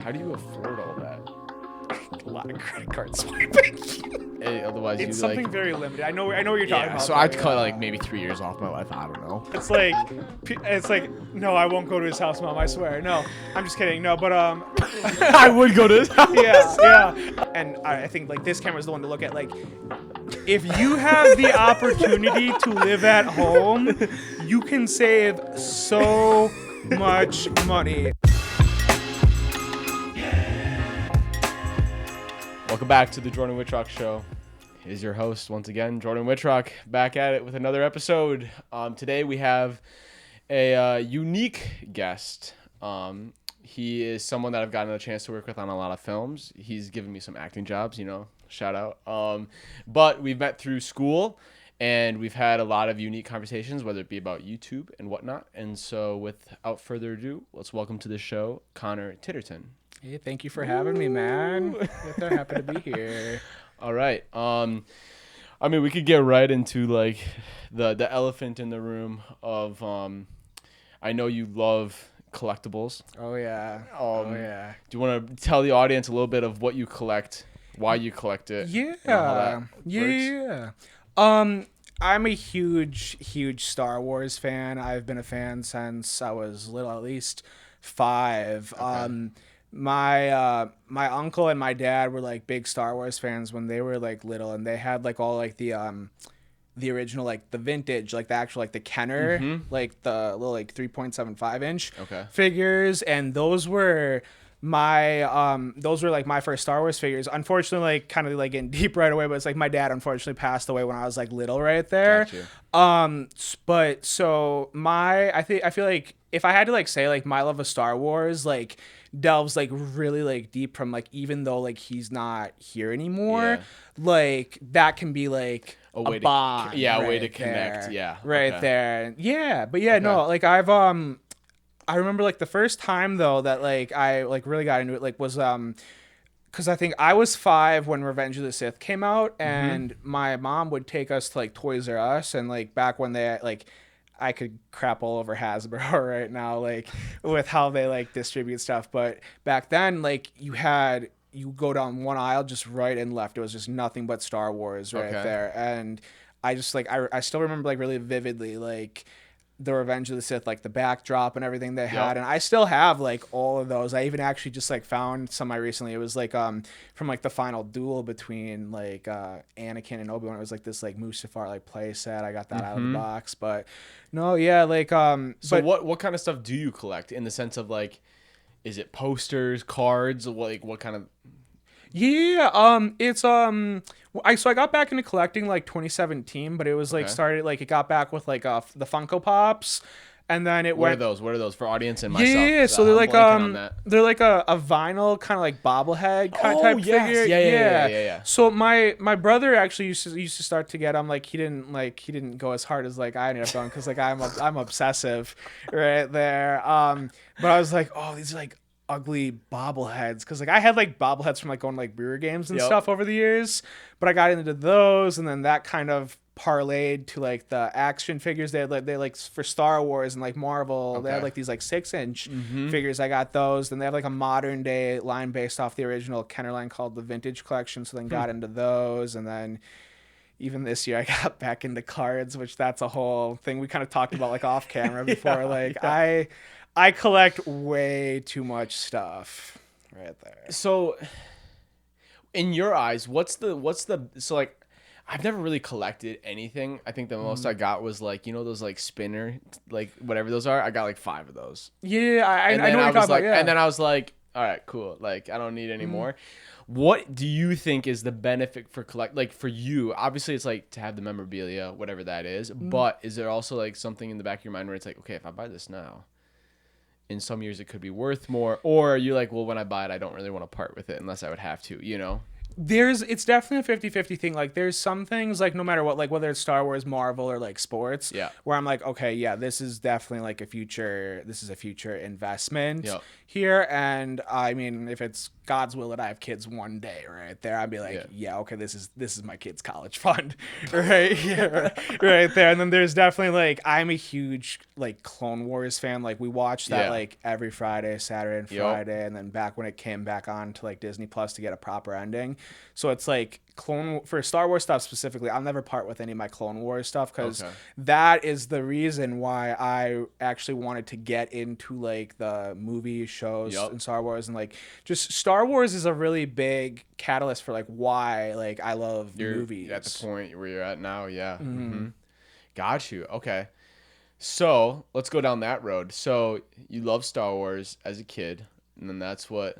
How do you afford all that? A lot of credit card swiping. Otherwise, It's you something like. very limited. I know what you're talking about. So I'd cut like maybe 3 years off my life. I don't know. It's like, no, I won't go to his house, Mom. I swear. No, I'm just kidding. No, but I would go to his house. yeah. And I think like this camera's the one to look at. Like, if you have the opportunity to live at home, you can save so much money. Welcome back to the Jordan Whitrock Show. Is your host once again, Jordan Whitrock, back at it with another episode. Today we have a unique guest. He is someone that I've gotten a chance to work with on a lot of films. He's given me some acting jobs, shout out. But we've met through school, and we've had a lot of unique conversations, whether it be about YouTube and whatnot. And so without further ado, let's welcome to the show, Connor Titterton. Hey, thank you for having me, man. They're happy to be here. All right. I mean, we could get right into like the elephant in the room of I know you love collectibles. Oh yeah. Yeah. Do you want to tell the audience a little bit of what you collect, why you collect it? Yeah. I'm a huge Star Wars fan. I've been a fan since I was little, at least 5. Okay. My uncle and my dad were like big Star Wars fans when they were like little, and they had like all like the original, like the vintage, like the actual like the Kenner, like the little like 3.75 inch figures, and those were like my first Star Wars figures. Unfortunately, like kind of like getting deep right away, but it's like my dad unfortunately passed away when I was like little right there. Gotcha. But so I feel like if I had to like say like my love of Star Wars like delves like really like deep from like, even though like he's not here anymore, like that can be like a bond, a way to connect, there. Yeah, but no, like I remember like the first time though that like I like really got into it like was because I think I was 5 when Revenge of the Sith came out, and my mom would take us to like Toys R Us, and like back when they like I could crap all over Hasbro right now, like with how they like distribute stuff. But back then, like you go down one aisle, just right and left. It was just nothing but Star Wars right there. And I just like, I still remember like really vividly, like the Revenge of the Sith, like the backdrop and everything they had. And I still have like all of those. I even actually just like found some recently. It was like from like the final duel between like Anakin and Obi-Wan. It was like this like Mustafar like play set. I got that out of the box. But no, yeah, like so what kind of stuff do you collect, in the sense of like, is it posters, cards, like what kind of? It's I got back into collecting like 2017, but it was like started like it got back with like the Funko Pops, and then it What are those for audience and myself? Yeah, so they're like they're like a vinyl kind of like bobblehead kind of type figure. Yeah. So my brother actually used to start to get them. Like he didn't go as hard as like I ended up going, because like I'm obsessive right there. But I was like, oh, these are like ugly bobbleheads, because like I had like bobbleheads from like going to like brewer games and stuff over the years, but I got into those, and then that kind of parlayed to like the action figures. They had for Star Wars and like Marvel, they had like these like 6-inch figures. I got those. Then they have like a modern day line based off the original Kenner line called the Vintage Collection, so then got into those. And then even this year I got back into cards, which that's a whole thing we kind of talked about like off camera before. I collect way too much stuff right there. So in your eyes, what's the so like, I've never really collected anything. I think the most I got was like, those like spinner, like whatever those are. I got like 5 of those. Yeah, I know what you're talking about. Yeah. And then I was like, all right, cool. Like I don't need any more. What do you think is the benefit for like for you? Obviously it's like to have the memorabilia, whatever that is. But is there also like something in the back of your mind where it's like, okay, if I buy this now, in some years it could be worth more? Or are you like, well, when I buy it, I don't really want to part with it unless I would have to, It's definitely a 50-50 thing. Like there's some things like no matter what, like whether it's Star Wars, Marvel, or like sports, where I'm like, okay, yeah, this is definitely like a future investment here. And I mean, if it's God's will that I have kids one day right there, I'd be like, yeah, okay, this is my kid's college fund right here, right there. And then there's definitely like, I'm a huge like Clone Wars fan. Like we watched that like every Friday, Saturday and Friday. And then back when it came back on to like Disney Plus to get a proper ending. So it's like for Star Wars stuff specifically, I'll never part with any of my Clone Wars stuff because that is the reason why I actually wanted to get into like the movie shows and Star Wars, and like just Star Wars is a really big catalyst for like why like I love movies. At the point where you're at now, Got you. Okay, so let's go down that road. So you love Star Wars as a kid, and then that's what.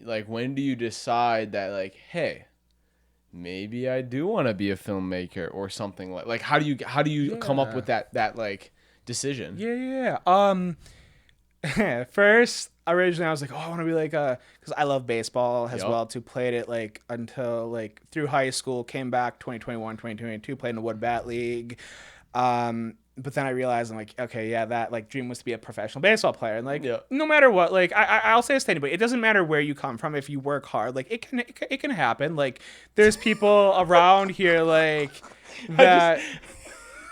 Like, when do you decide that, like, hey, maybe I do want to be a filmmaker or something like how do you come up with that like decision? First, originally I was like, oh, I want to be like because I love baseball as well too. Played it like until like through high school, came back 2021, 2022, played in the Wood Bat League. But then I realized I'm like, okay, yeah, that like dream was to be a professional baseball player, and like no matter what, like I'll say this to anybody, it doesn't matter where you come from if you work hard, like it can happen. Like there's people around here like that.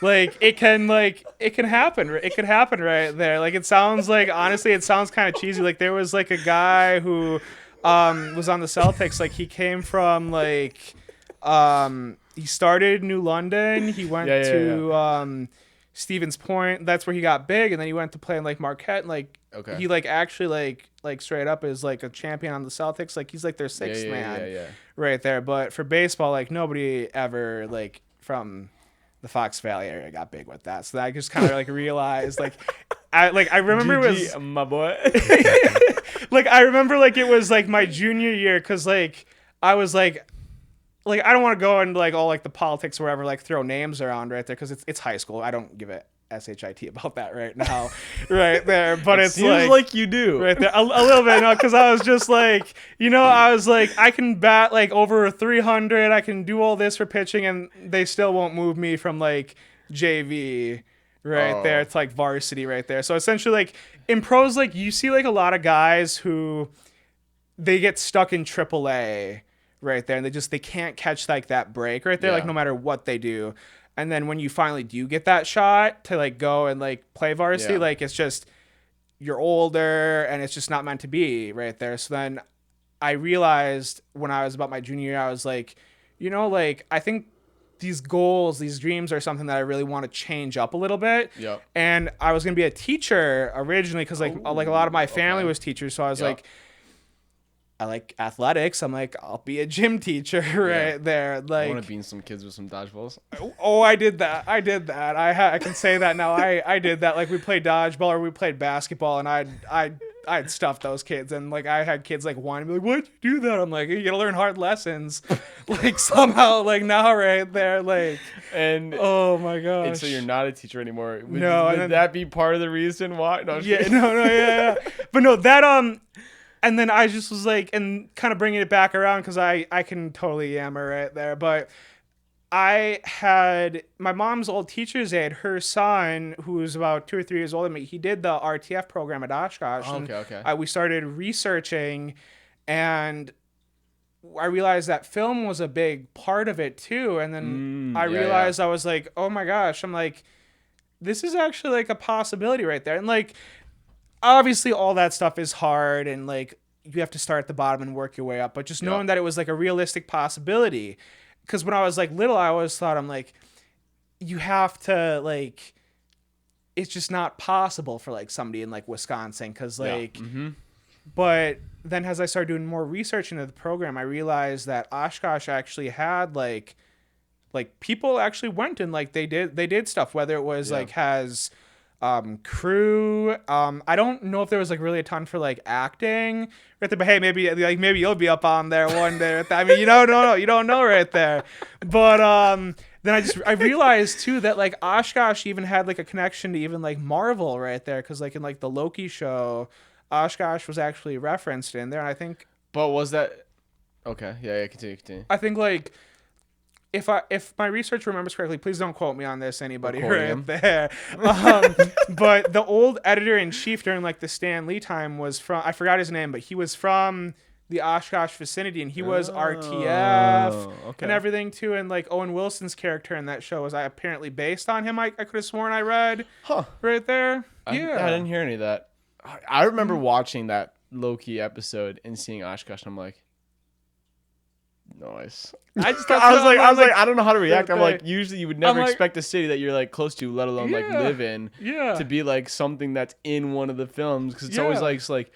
Like it can happen. It could happen right there. Like it sounds like honestly, it sounds kind of cheesy. Like there was like a guy who was on the Celtics. Like he came from like he started New London. He went to Stevens Point. That's where he got big, and then he went to play in like Marquette. And, like he like actually like straight up is like a champion on the Celtics. Like he's like their sixth man right there. But for baseball, like nobody ever like from the Fox Valley area got big with that. So I just kind of like realized like I remember it was my boy. Like I remember like it was like my junior year because like I was like I don't want to go into like all like the politics or whatever, like throw names around right there because it's high school. I don't give it shit about that right now right there, but it seems like you do right there a little bit, no, because I was just like, I was like, I can bat like over 300, I can do all this for pitching, and they still won't move me from like JV right there. It's like varsity right there. So essentially like in pros, like you see like a lot of guys who they get stuck in AAA right there, and they can't catch like that break right there, like no matter what they do. And then when you finally do get that shot to like go and like play varsity, like it's just you're older and it's just not meant to be right there. So then I realized when I was about my junior year, I was like, like I think these goals, these dreams are something that I really want to change up a little bit. And I was going to be a teacher originally because like a lot of my family was teachers. So I was like, I like athletics. I'm like, I'll be a gym teacher right there. Like, I want to beat some kids with some dodgeballs. Oh, I did that. I can say that now. I did that. Like we played dodgeball or we played basketball, and I'd stuff those kids, and like I had kids like whining, be like, "Why'd you do that?" I'm like, "You gotta learn hard lessons." Like somehow, like now right there, like, and oh my gosh. And so you're not a teacher anymore. Would that be part of the reason why? No, But no, that and then I just was like, and kind of bringing it back around because I can totally yammer right there. But I had my mom's old teacher's aide, her son, who was about 2 or 3 years older than me. He did the RTF program at Oshkosh. We started researching, and I realized that film was a big part of it too. And then I realized I was like, oh my gosh, I'm like, this is actually like a possibility right there. And like, obviously all that stuff is hard and like you have to start at the bottom and work your way up, but just knowing that it was like a realistic possibility. Because when I was like little, I always thought, I'm like, you have to like, it's just not possible for like somebody in like Wisconsin. Cause like, but then as I started doing more research into the program, I realized that Oshkosh actually had like people actually went and like they did stuff, whether it was like has crew. I don't know if there was like really a ton for like acting right there, but hey, maybe you'll be up on there one day. I mean, you don't know right there. But then I realized too that like Oshkosh even had like a connection to even like Marvel right there, because like in like the Loki show, Oshkosh was actually referenced in there. And I think. But was that? Okay. Yeah. Continue. I think like if my research remembers correctly, please don't quote me on this, anybody right there. But the old editor in chief during like the Stan Lee time was from, I forgot his name, but he was from the Oshkosh vicinity, and he was RTF and everything too. And like Owen Wilson's character in that show was apparently based on him. I could have sworn I read right there. I didn't hear any of that. I remember watching that Loki episode and seeing Oshkosh, and I'm like, nice. I was like, I don't know how to react. I'm like, usually you would never expect a city that you're like close to, let alone like live in, to be like something that's in one of the films, because it's always like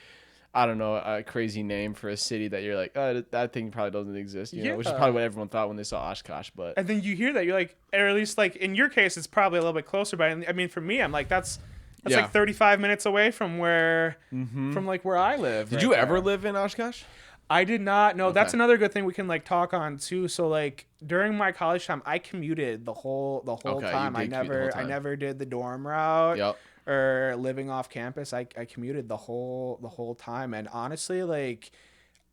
I don't know, a crazy name for a city that you're like, oh, that thing probably doesn't exist, you know, which is probably what everyone thought when they saw Oshkosh. But and then you hear that, you're like, or at least like in your case, it's probably a little bit closer. But I mean, for me, I'm like, that's like 35 minutes away from where I live. Did you ever live in Oshkosh? I did not. No, that's another good thing we can like talk on too. So like during my college time, I commuted the whole time. I never did the dorm route or living off campus. I commuted the whole time. And honestly, like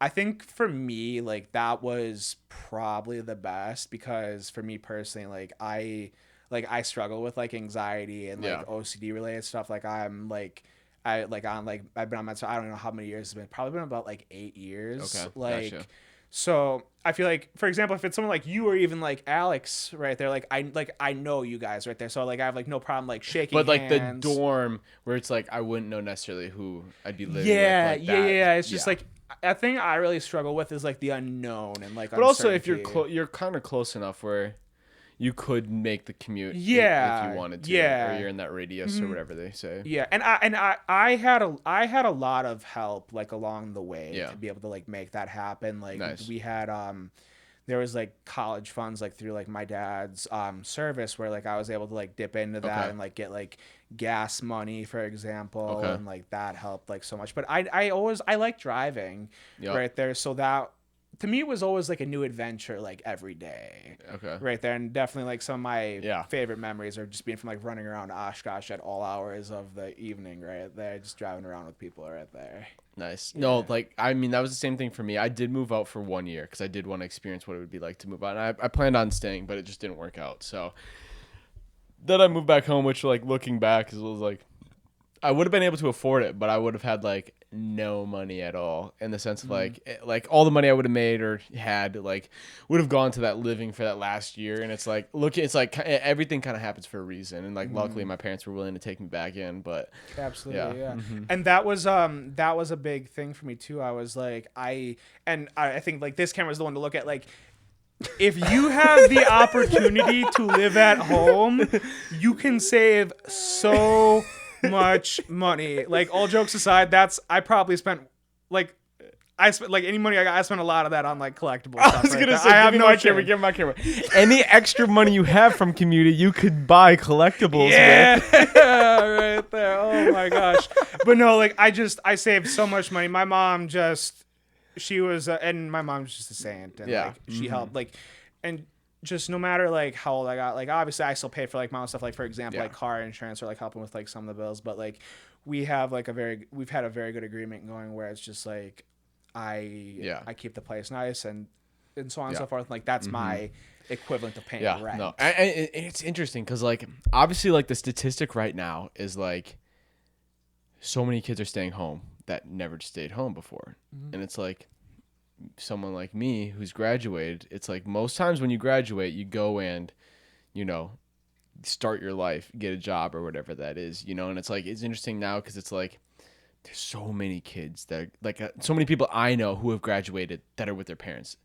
I think for me, like that was probably the best, because for me personally, like I struggle with like anxiety and like OCD related stuff. Like I've been on med, so I don't know how many years it's been. Probably been about like 8 years. Okay. Like, gotcha. So I feel like, for example, if it's someone like you or even like Alex right there, like I know you guys right there, so like I have like no problem like shaking hands. But like the dorm where it's like I wouldn't know necessarily who I'd be living with. Yeah. It's just like a thing I really struggle with is like the unknown and like. But also, if you're kind of close enough where you could make the commute if you wanted to, or you're in that radius or whatever they say. Yeah, and I had a lot of help like along the way to be able to like make that happen. Like we had there was like college funds like through like my dad's service, where like I was able to like dip into that and like get like gas money, for example, and like that helped like so much. But I like driving right there, so that to me, it was always like a new adventure, like every day. Okay. Right there. And definitely like some of my favorite memories are just being from like running around Oshkosh at all hours of the evening, right there, just driving around with people right there. Nice. Yeah. No, like, I mean, that was the same thing for me. I did move out for 1 year because I did want to experience what it would be like to move out. And I planned on staying, but it just didn't work out. So then I moved back home, which like looking back, it was like, I would have been able to afford it, but I would have had like no money at all, in the sense of like all the money I would have made or had like would have gone to that living for that last year. And it's like, look, it's like everything kind of happens for a reason. And like luckily my parents were willing to take me back in, but absolutely. Yeah. And that was a big thing for me too. I was like, I think like this camera is the one to look at. Like, if you have the opportunity to live at home, you can save so much money. Like, all jokes aside, I probably spent like any money I got, I spent a lot of that on like collectible stuff. I was gonna say, give me my camera. Any extra money you have from community, you could buy collectibles with. Right there. Oh my gosh. But no, like I saved so much money. My mom she was and my mom's just a saint, and like she helped, like, and just no matter like how old I got, like obviously I still pay for like my own stuff, like for example like car insurance or like helping with like some of the bills, but like we've had a very good agreement going where it's just like I keep the place nice and so on and so forth. Like that's my equivalent to paying rent. No, and it's interesting because like obviously like the statistic right now is like so many kids are staying home that never stayed home before, and it's like someone like me who's graduated, it's like most times when you graduate, you go and, you know, start your life, get a job or whatever that is, you know, and it's like, it's interesting now because it's like, there's so many kids that like so many people I know who have graduated that are with their parents,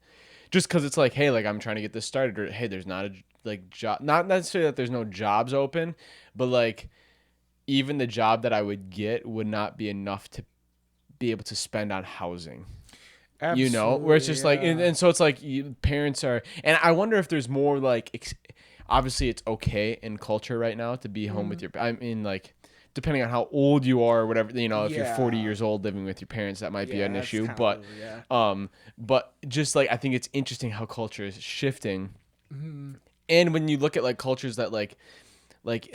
just because it's like, hey, like I'm trying to get this started, or hey, there's not a like job, not necessarily that there's no jobs open, but like even the job that I would get would not be enough to be able to spend on housing. Absolutely, you know, where it's just like, and so it's like parents are, and I wonder if there's more like, obviously it's okay in culture right now to be home with your, I mean, like, depending on how old you are or whatever, you know, if you're 40 years old living with your parents, that might be an issue, but just like, I think it's interesting how culture is shifting. And when you look at like cultures that like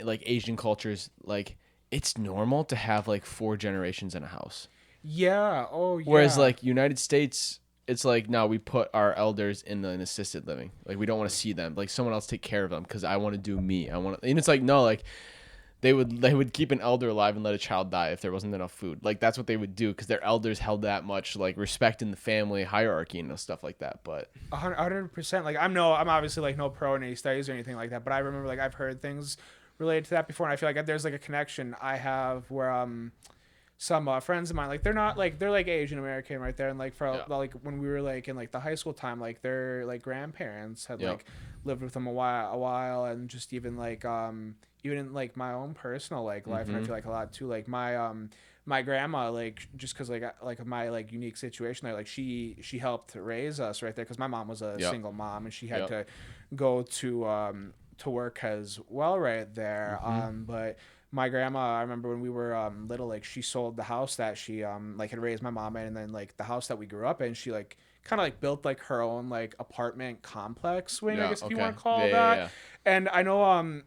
Asian cultures, like it's normal to have like 4 generations in a house. Yeah. Oh, yeah. Whereas like United States, it's like, no, we put our elders in an assisted living. Like, we don't want to see them. Like, someone else take care of them because I want to do me. And it's like, no, like, they would keep an elder alive and let a child die if there wasn't enough food. Like, that's what they would do because their elders held that much, like, respect in the family hierarchy and stuff like that. But 100%. Like, I'm obviously, like, no pro in any studies or anything like that, but I remember, like, I've heard things related to that before, and I feel like there's, like, a connection I have where, some friends of mine, like, they're like Asian American right there, and like like when we were like in like the high school time, like their like grandparents had like lived with them a while, and just even in like my own personal like life, and I feel like a lot too, like my grandma, like, just because like my like unique situation there, like she helped raise us right there because my mom was a single mom and she had to go to work as well right there, but my grandma, I remember when we were little, like she sold the house that she like had raised my mom in, and then like the house that we grew up in, she like kind of like built like her own like apartment complex wing, I guess if you want to call that. Yeah. And I know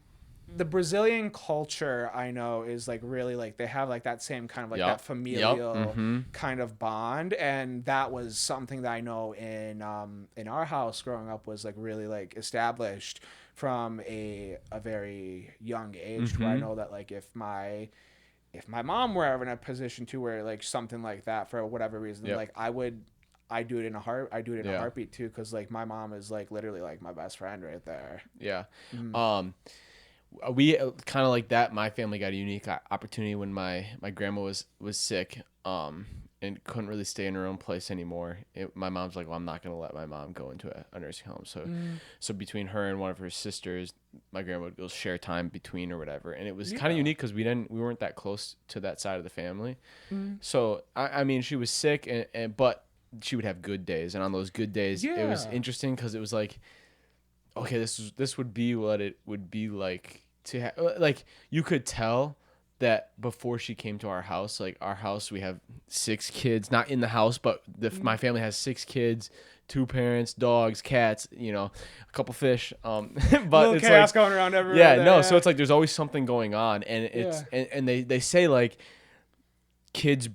the Brazilian culture, I know, is like really like they have like that same kind of like that familial kind of bond, and that was something that I know in our house growing up was like really like established from a very young age, where I know that like if my mom were ever in a position to where like something like that for whatever reason, like I do it in a heartbeat too, because like my mom is like literally like my best friend right there. We kind of like that. My family got a unique opportunity when my grandma was sick and couldn't really stay in her own place anymore. My mom's like, well, I'm not going to let my mom go into a nursing home. So between her and one of her sisters, my grandma will share time between or whatever. And it was kind of unique because we weren't that close to that side of the family. So, I mean, she was sick, but she would have good days. And on those good days, it was interesting because it was like, okay, this would be what it would be like to have, like, you could tell that before she came to our house, like our house, we have 6 kids, not in the house, but my family has 6 kids, 2 parents, dogs, cats, a couple fish, but it's chaos like going around everywhere. So it's like there's always something going on, and it's and they say like kids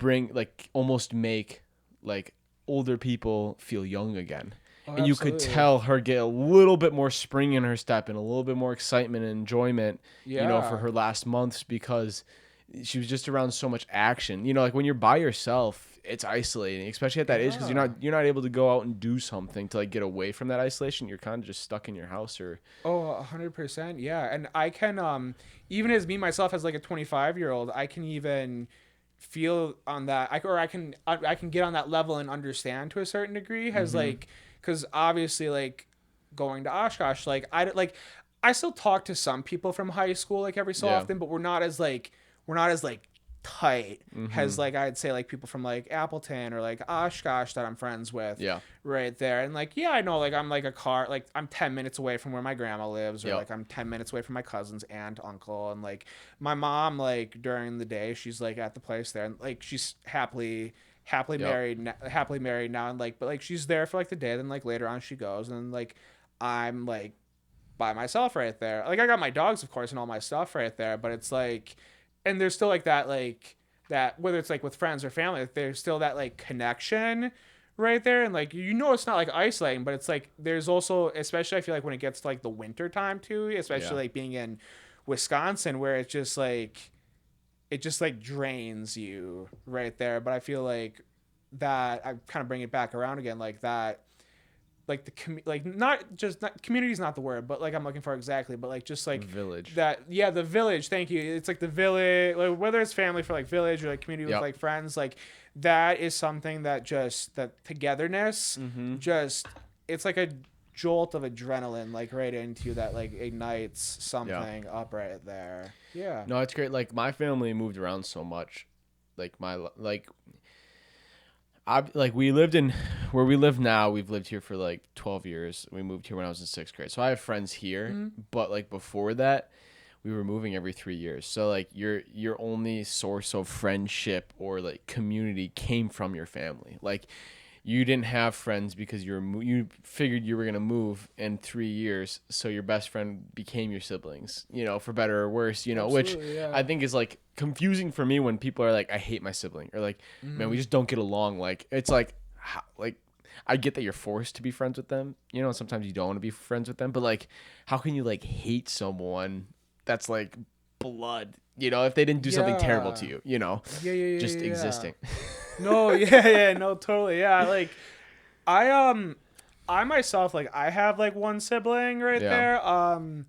almost make like older people feel young again. And absolutely. You could tell her get a little bit more spring in her step and a little bit more excitement and enjoyment, for her last months, because she was just around so much action. Like when you're by yourself, it's isolating, especially at that age, because you're not able to go out and do something to like get away from that isolation. You're kind of just stuck in your house. 100%, yeah. And I can even as me myself as like a 25-year-old, I can even feel on that, I can get on that level and understand to a certain degree, as like. Because obviously, like, going to Oshkosh, like, I still talk to some people from high school, like, every so often, but we're not as tight as, like, I'd say, like, people from, like, Appleton or, like, Oshkosh that I'm friends with right there. And, like, I know, like, I'm, like, I'm 10 minutes away from where my grandma lives, or, like, I'm 10 minutes away from my cousin's aunt, uncle, and, like, my mom, like, during the day, she's, like, at the place there, and, like, she's happily married now, and like, but like she's there for like the day, then like later on she goes, and then like I'm like by myself right there. Like I got my dogs of course and all my stuff right there, but it's like, and there's still like that, like that, whether it's like with friends or family, like, there's still that like connection right there, and like it's not like isolating, but it's like there's also, especially I feel like when it gets to like the winter time too, especially like being in Wisconsin, where it's just like it just like drains you right there. But I feel like that I kind of bring it back around again, like that, like community is not the word, but like I'm looking for exactly, but like just like village, the village. Thank you. It's like the village, like whether it's family for like village or like community with like friends, like that is something that just that togetherness, just it's like a jolt of adrenaline like right into you that like ignites something up right there. No, it's great. Like my family moved around so much, like we lived in where we live now. We've lived here for like 12 years. We moved here when I was in 6th grade, so I have friends here, but like before that we were moving every 3 years, so like your only source of friendship or like community came from your family. Like you didn't have friends because you figured you were going to move in 3 years. So your best friend became your siblings, for better or worse, which I think is like confusing for me when people are like, I hate my sibling, or like, man, we just don't get along. Like, it's like, I get that you're forced to be friends with them, you know, sometimes you don't want to be friends with them, but like, how can you like hate someone that's like blood, you know, if they didn't do something terrible to you, you know, just existing. No, no, totally. Yeah. Like I myself, like I have like one sibling right there. I'll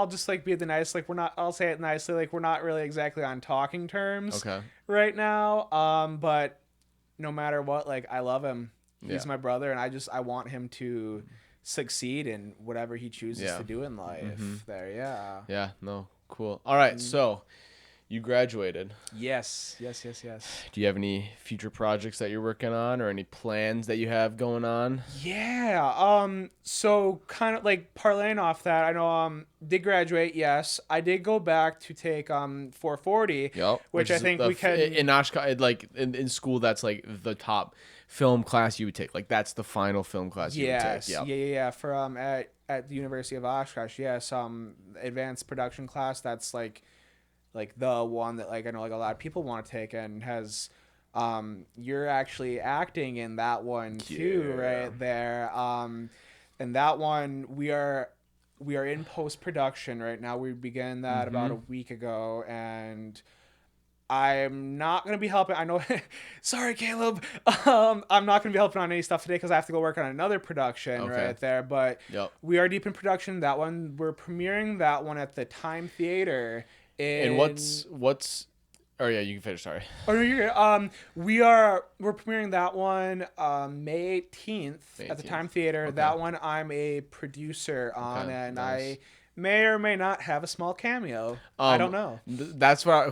just like be the nice, like I'll say it nicely, like we're not really exactly on talking terms right now. But no matter what, like I love him. He's my brother, and I want him to succeed in whatever he chooses to do in life. Yeah, no, cool. All right, so you graduated. Yes. Do you have any future projects that you're working on, or any plans that you have going on? Yeah. So kind of like parlaying off that, I know did graduate. Yes, I did go back to take 440. Yep. Which I think we can in Oshkosh, like in school. That's like the top film class you would take. Like that's the final film class you would take. Yep. Yeah. For at the University of Oshkosh, yes. Advanced production class. That's like the one that like I know like a lot of people want to take, and has you're actually acting in that one too, right there. And that one we are in post-production right now. We began that about a week ago, and I'm not going to be helping. I know. Sorry, Caleb. I'm not going to be helping on any stuff today because I have to go work on another production right there. But we are deep in production. That one, we're premiering that one at the Time Theater. And what's oh yeah, you can finish, sorry. Oh no, you're good. We're premiering that one May 18th at the Time Theater. That one I'm a producer on, and nice. I may or may not have a small cameo. I don't know. That's what I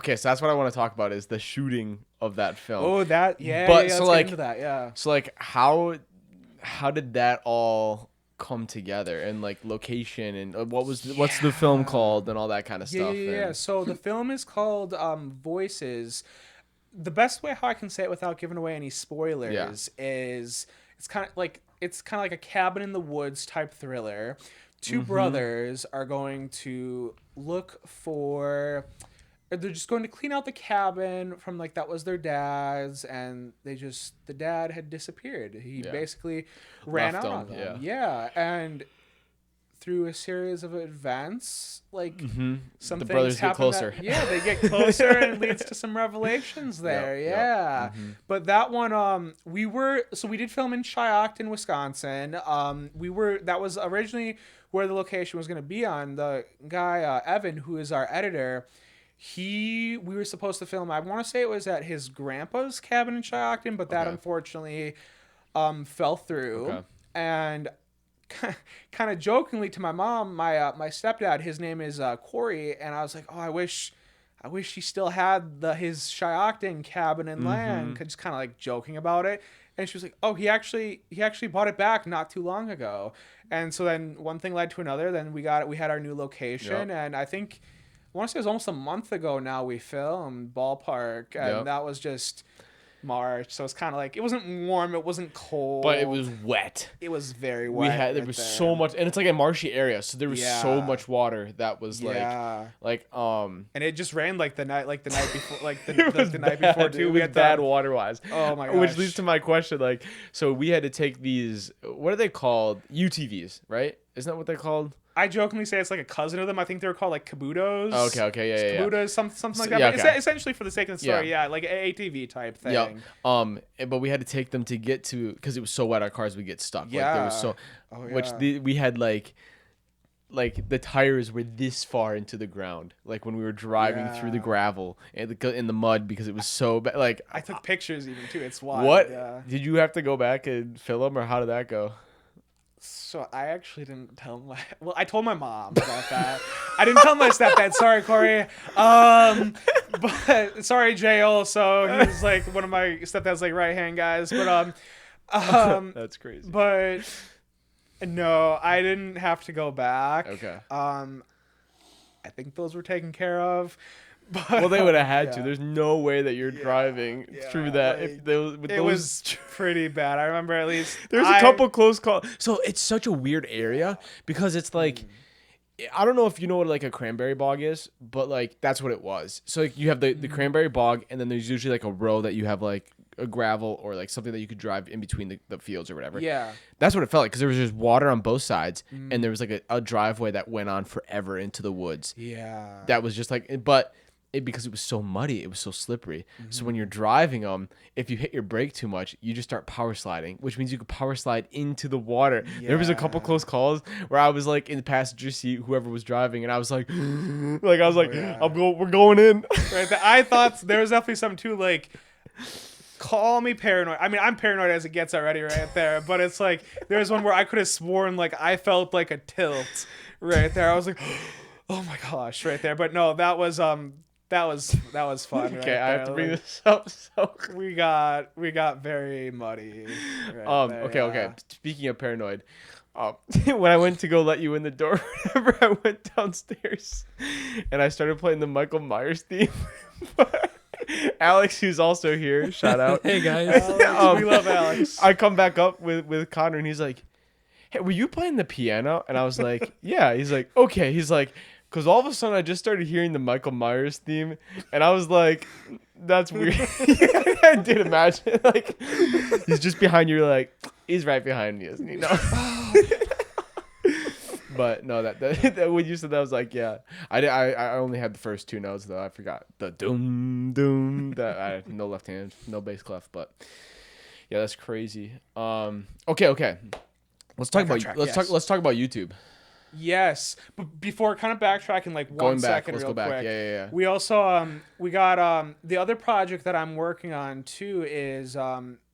want to talk about is the shooting of that film. Oh, that so let's like get into that, So like how did that all come together, and like location, and what's the film called, and all that kind of stuff. So the film is called Voices. The best way how I can say it without giving away any spoilers is it's kind of like a cabin in the woods type thriller. Two brothers are going to they're just going to clean out the cabin from like that was their dad's, and the dad had disappeared. He basically ran out on them. And through a series of events, like some the things brothers get closer. They get closer, and it leads to some revelations there. But that one, we did film in Shiocton, Wisconsin. That was originally where the location was going to be on. The guy Evan, who is our editor, we were supposed to film, I want to say it was at his grandpa's cabin in Shiocton, but that unfortunately fell through. And kind of jokingly to my mom, my stepdad, his name is Corey, and I was like, oh, I wish he still had his Shiocton cabin and land, just kind of like joking about it. And she was like, oh, he actually bought it back not too long ago. And so then one thing led to another. Then we had our new location, and I think I want to say it was almost a month ago now we filmed Ballpark, and that was just March, so it's kind of like it wasn't warm, it wasn't cold, but it was wet. It was very wet. There was so much, and it's like a marshy area, so there was so much water that was and it just rained like the night before, like the night before too. We had bad water wise. Oh my gosh. Which leads to my question, like, so we had to take these, what are they called? UTVs, right? Isn't that what they're called? I jokingly say it's like a cousin of them. I think they were called like kabutos. Okay, kabutos, something like that. But essentially, for the sake of the story, like an ATV type thing. But we had to take them to get to, because it was so wet, our cars would get stuck. Like, there was we had like the tires were this far into the ground, like when we were driving through the gravel and in the mud, because it was so bad. Like I took pictures even too. It's wild. What did you have to go back and film them, or how did that go? So I actually didn't tell I told my mom about that. I didn't tell my stepdad. Sorry, Corey. But sorry, Jay. Also, he's like one of my stepdad's like right hand guys. But that's crazy. But no, I didn't have to go back. Okay. I think those were taken care of. But, well, they would have had to. There's no way that you're driving through that. Like, it was pretty bad. I remember at least there's a couple close calls. So it's such a weird area because it's like, I don't know if you know what like a cranberry bog is, but like that's what it was. So like you have the cranberry bog, and then there's usually like a row that you have like a gravel or like something that you could drive in between the fields or whatever. Yeah. That's what it felt like, because there was just water on both sides, and there was like a driveway that went on forever into the woods. Yeah. That was just like, but because it was so muddy, it was so slippery. So when you're driving them, if you hit your brake too much, you just start power sliding, which means you could power slide into the water. Yeah. There was a couple close calls where I was like in the passenger seat, whoever was driving, and I was like, we're going in. Right. I thought there was definitely something too, like, call me paranoid. I mean, I'm paranoid as it gets already right there, but it's like there was one where I could have sworn like I felt like a tilt right there. I was like, oh my gosh, right there. But no, that was fun. Okay, I have to bring this up. So we got very muddy. Right there, okay. Speaking of paranoid, when I went to go let you in the door, whenever I went downstairs, and I started playing the Michael Myers theme. Alex, who's also here, shout out. Hey guys, Alex, we love Alex. I come back up with Connor, and he's like, "Hey, were you playing the piano?" And I was like, "Yeah." He's like, "Okay." He's like, because all of a sudden I just started hearing the Michael Myers theme, and I was like, "That's weird." I did imagine, like, he's just behind you. You're like, he's right behind me, isn't he? No. But no, that when you said that, I was like, yeah. I only had the first two notes though. I forgot the doom doom. That I had no left hand, no bass clef. But yeah, that's crazy. Okay. Let's talk about YouTube. Yes, but before kind of backtracking like one second, real quick. Yeah. We also we got the other project that I'm working on too is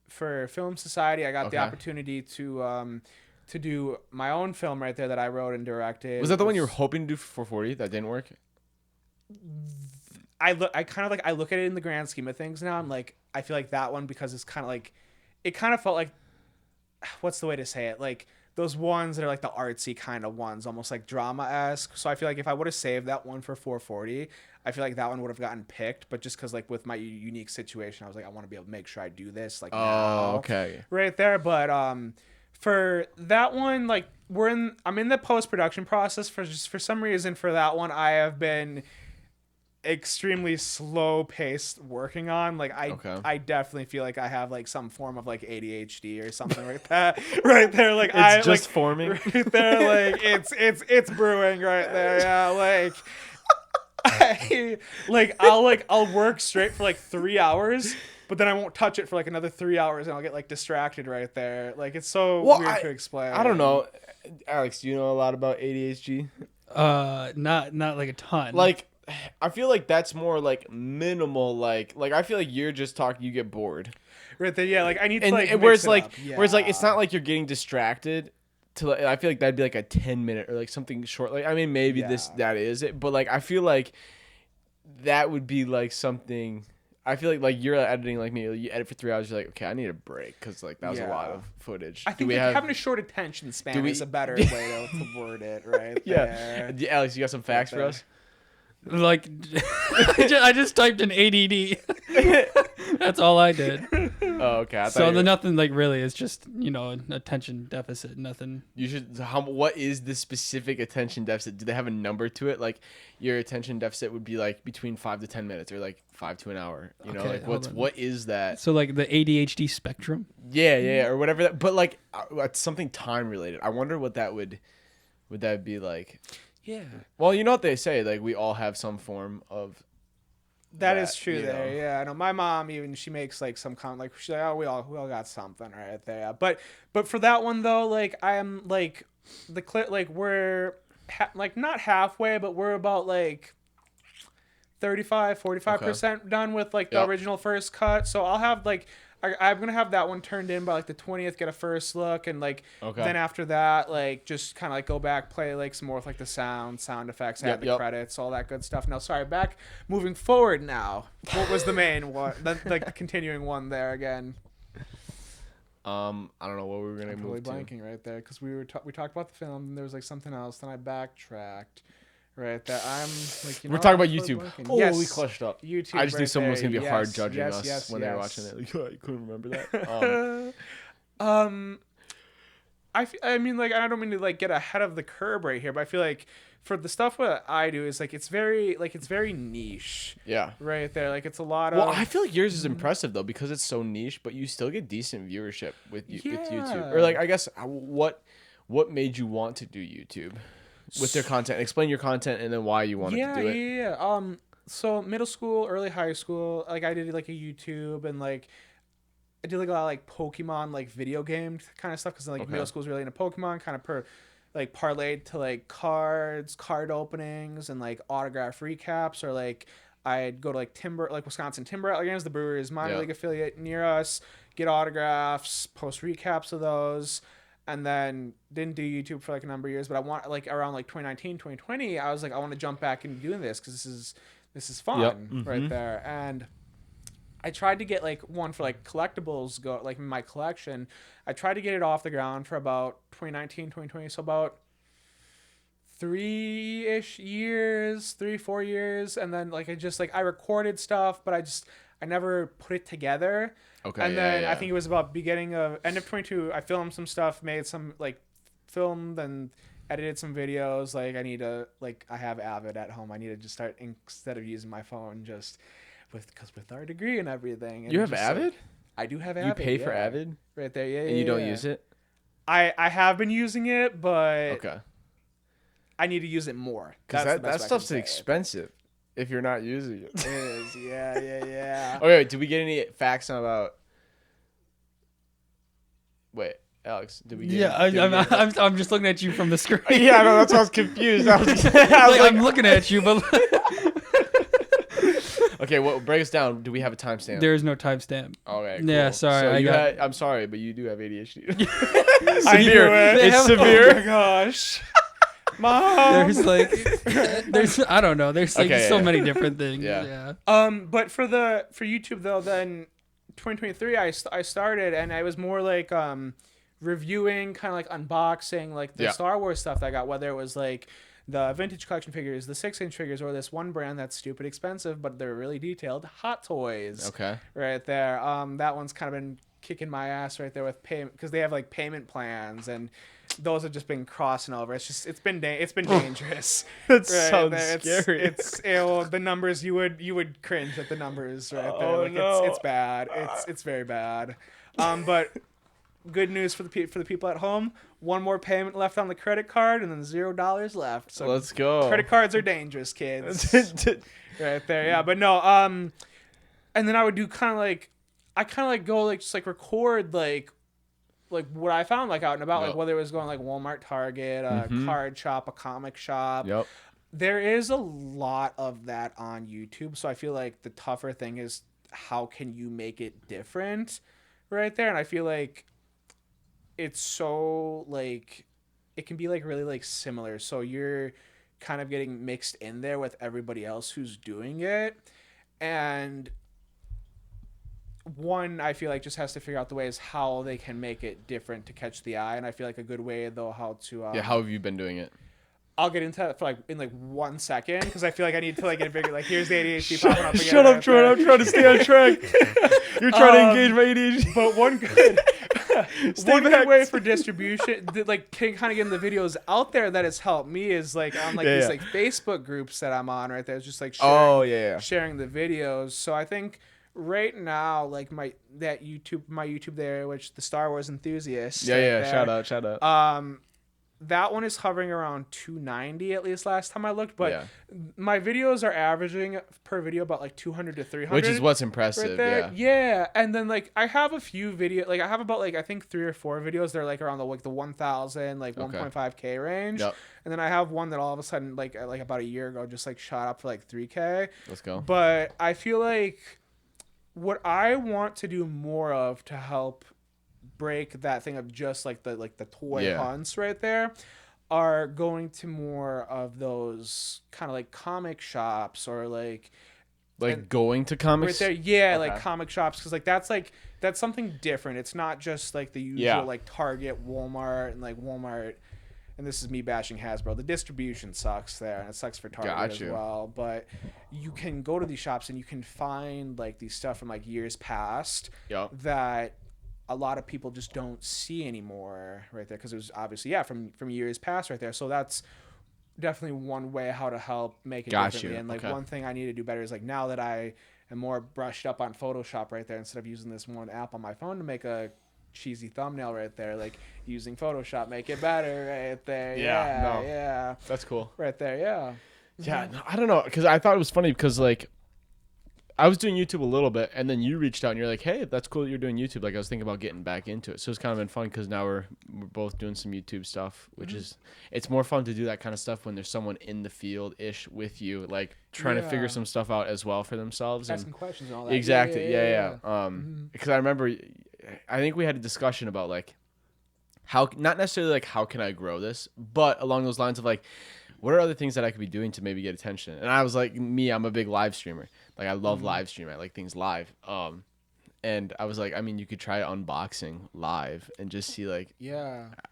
for Film Society. I got the opportunity to do my own film right there that I wrote and directed. Was that the one you were hoping to do for 440 that didn't work? I look at it in the grand scheme of things now. I'm like, I feel like that one, because it's kind of like, it kind of felt like, what's the way to say it? Like those ones that are like the artsy kind of ones, almost like drama-esque. So I feel like if I would have saved that one for 440, I feel like that one would have gotten picked. But just because like with my unique situation, I was like, I want to be able to make sure I do this like now. Okay. Right there. But for that one, like I'm in the post-production process for some reason. For that one, I have been extremely slow paced working on. Like I definitely feel like I have like some form of like ADHD or something like that right there. Like it's just like, forming right there. Like it's brewing right there. Yeah. I'll work straight for like 3 hours, but then I won't touch it for like another 3 hours, and I'll get like distracted right there. Like it's so weird to explain. I don't know. Alex, do you know a lot about ADHD? Not like a ton. Like, I feel like that's more like minimal. Like I feel like you're just talking, you get bored. Right there, yeah. Like I need to like whereas like it's not like you're getting distracted. I feel like that'd be like a 10-minute or like something short. Like I mean maybe that is it, but like I feel like that would be like something. I feel like you're editing like me. You edit for 3 hours. You're like, okay, I need a break because like that was a lot of footage. I think having a short attention span is a better way to word it, right? Yeah. Alex, you got some facts for us? Like, I just typed in ADD. That's all I did. Oh, okay. So nothing like really. It's just an attention deficit. Nothing. You should. What is the specific attention deficit? Do they have a number to it? Like your attention deficit would be like between 5 to 10 minutes, or like 5 to an hour. You know, like what is that? So like the ADHD spectrum. Yeah, or whatever. But like it's something time related. I wonder what that would that be like. Yeah. Well, you know what they say, like we all have some form of that is true there. Know. Yeah, I know my mom even she makes like some comment like she's like, oh, we all got something right there. But for that one though, like I am like the clip like we're like not halfway, but we're about like 45% done with like the original first cut. So I'll have like I'm going to have that one turned in by like the 20th, get a first look. And like, then after that, like just kind of like go back, play like some more with like the sound effects, add the credits, all that good stuff. Now, sorry, moving forward now. What was the main one? Like the continuing one there again. I don't know what we were going to move to. I'm totally blanking right there because we talked about the film and there was like something else. Then I backtracked. Right, that I'm like we're talking about YouTube. Oh, yes, we clutched up. YouTube. I just knew someone was gonna be hard judging us when they were watching it. Like, I couldn't remember that. I mean, like, I don't mean to like get ahead of the curve right here, but I feel like for the stuff what I do is like it's very niche. Yeah. Right there, like it's a lot of. Well, I feel like yours is impressive though because it's so niche, but you still get decent viewership with YouTube. Or like I guess what made you want to do YouTube with their content? Explain your content and then why you wanted to do it. Yeah. So middle school, early high school, like I did like a YouTube and like I did like a lot of like Pokemon like video game kind of stuff because like middle school was really into Pokemon, kind of parlayed to like card openings and like autograph recaps, or like I'd go to like Wisconsin Timber Outlet games, the Brewers minor league affiliate near us, get autographs, post recaps of those. And then didn't do YouTube for like a number of years, but I want like around like 2019, 2020, I was like, I want to jump back into doing this because this is fun right there. And I tried to get like one for like collectibles go like in my collection. I tried to get it off the ground for about 2019, 2020, so about 3-4 years, and then like I recorded stuff, but I never put it together. Okay. And then I think it was about end of 22. I filmed some stuff, made some filmed and edited some videos. Like I have Avid at home. I need to just start instead of using my phone just with our degree and everything. And you have Avid? I do have Avid. You pay for Avid? Right there. Yeah. And you don't use it? I have been using it, but okay. I need to use it more. Because that stuff's expensive. If you're not using it. It is, yeah. Okay, wait, did we get any facts about... Wait, Alex, did we get... I'm just looking at you from the screen. Yeah, no, that's why I was confused. I'm looking at you, but... Okay, well, break us down. Do we have a timestamp? There is no timestamp. Okay, cool. Yeah, sorry. So I'm sorry, but you do have ADHD. I knew it. It's severe. Oh my gosh. Mom. There's I don't know. There's so many different things. Yeah. But for YouTube though, then 2023 I started, and I was more like reviewing, kind of like unboxing like the Star Wars stuff that I got, whether it was like the vintage collection figures, the 6-inch figures, or this one brand that's stupid expensive but they're really detailed, Hot Toys. Okay. Right there. That one's kind of been kicking my ass right there with payment, because they have like payment plans, and those have just been crossing over. It's been dangerous. That sounds scary. It's the numbers, you would cringe at the numbers right there. Oh, like no. it's bad. It's very bad. But good news for the people at home. One more payment left on the credit card, and then $0 left. So let's go. Credit cards are dangerous, kids. Right there, yeah. But no, and then I would do kind of like go like just like record like what I found like out and about, like whether it was going like Walmart, Target, a card shop, a comic shop. Yep. There is a lot of that on YouTube, so I feel like the tougher thing is how can you make it different right there. And I feel like it's so like it can be like really like similar, so you're kind of getting mixed in there with everybody else who's doing it. And one, I feel like just has to figure out the ways how they can make it different to catch the eye. And I feel like a good way though how to how have you been doing it? I'll get into that for in 1 second, because I feel like I need to like get a bigger here's the ADHD popping up again. Shut up, Troy. I'm trying to stay on track. You're trying to engage my ADHD. But one good way for distribution, like kind of getting the videos out there that has helped me is like on these like Facebook groups that I'm on right there. It's just like sharing the videos. So I think right now, like my YouTube there, which the Star Wars enthusiast. Shout out. That one is hovering around 290 at least last time I looked, but my videos are averaging per video about like 200 to 300, which is what's impressive. Yeah. And then like I have a few videos, like I have about like I think 3 or 4 videos. They're like around the 1,000 like 1.5K range. Yep. And then I have one that all of a sudden like about a year ago just like shot up for like 3K. Let's go. But I feel like what I want to do more of to help break that thing of just like the toy hunts right there are going to more of those kind of like comic shops, or like going to comics right there, like comic shops, because like that's something different. It's not just like the usual like Target, Walmart, and like Walmart, and this is me bashing Hasbro, the distribution sucks there, and it sucks for Target as well. But you can go to these shops and you can find like these stuff from like years past that a lot of people just don't see anymore right there, because it was obviously from years past right there. So that's definitely one way how to help make it Got differently. you. And like Okay. one thing I need to do better is like now that I am more brushed up on Photoshop right there, instead of using this one app on my phone to make a cheesy thumbnail right there, like using Photoshop, make it better right there. Yeah, no. Yeah. That's cool. Right there, yeah. Yeah, no, I don't know, because I thought it was funny because like I was doing YouTube a little bit, and then you reached out and you're like, "Hey, that's cool that you're doing YouTube." Like I was thinking about getting back into it, so it's kind of been fun because now we're both doing some YouTube stuff, which is it's more fun to do that kind of stuff when there's someone in the field ish with you, like trying to figure some stuff out as well for themselves. Asking questions and all that. Exactly, yeah. Because I remember, I think we had a discussion about like how not necessarily like how can I grow this, but along those lines of like, what are other things that I could be doing to maybe get attention? And I was like, I'm a big live streamer. Like I love live streaming. I like things live. And I was like, I mean, you could try unboxing live and just see like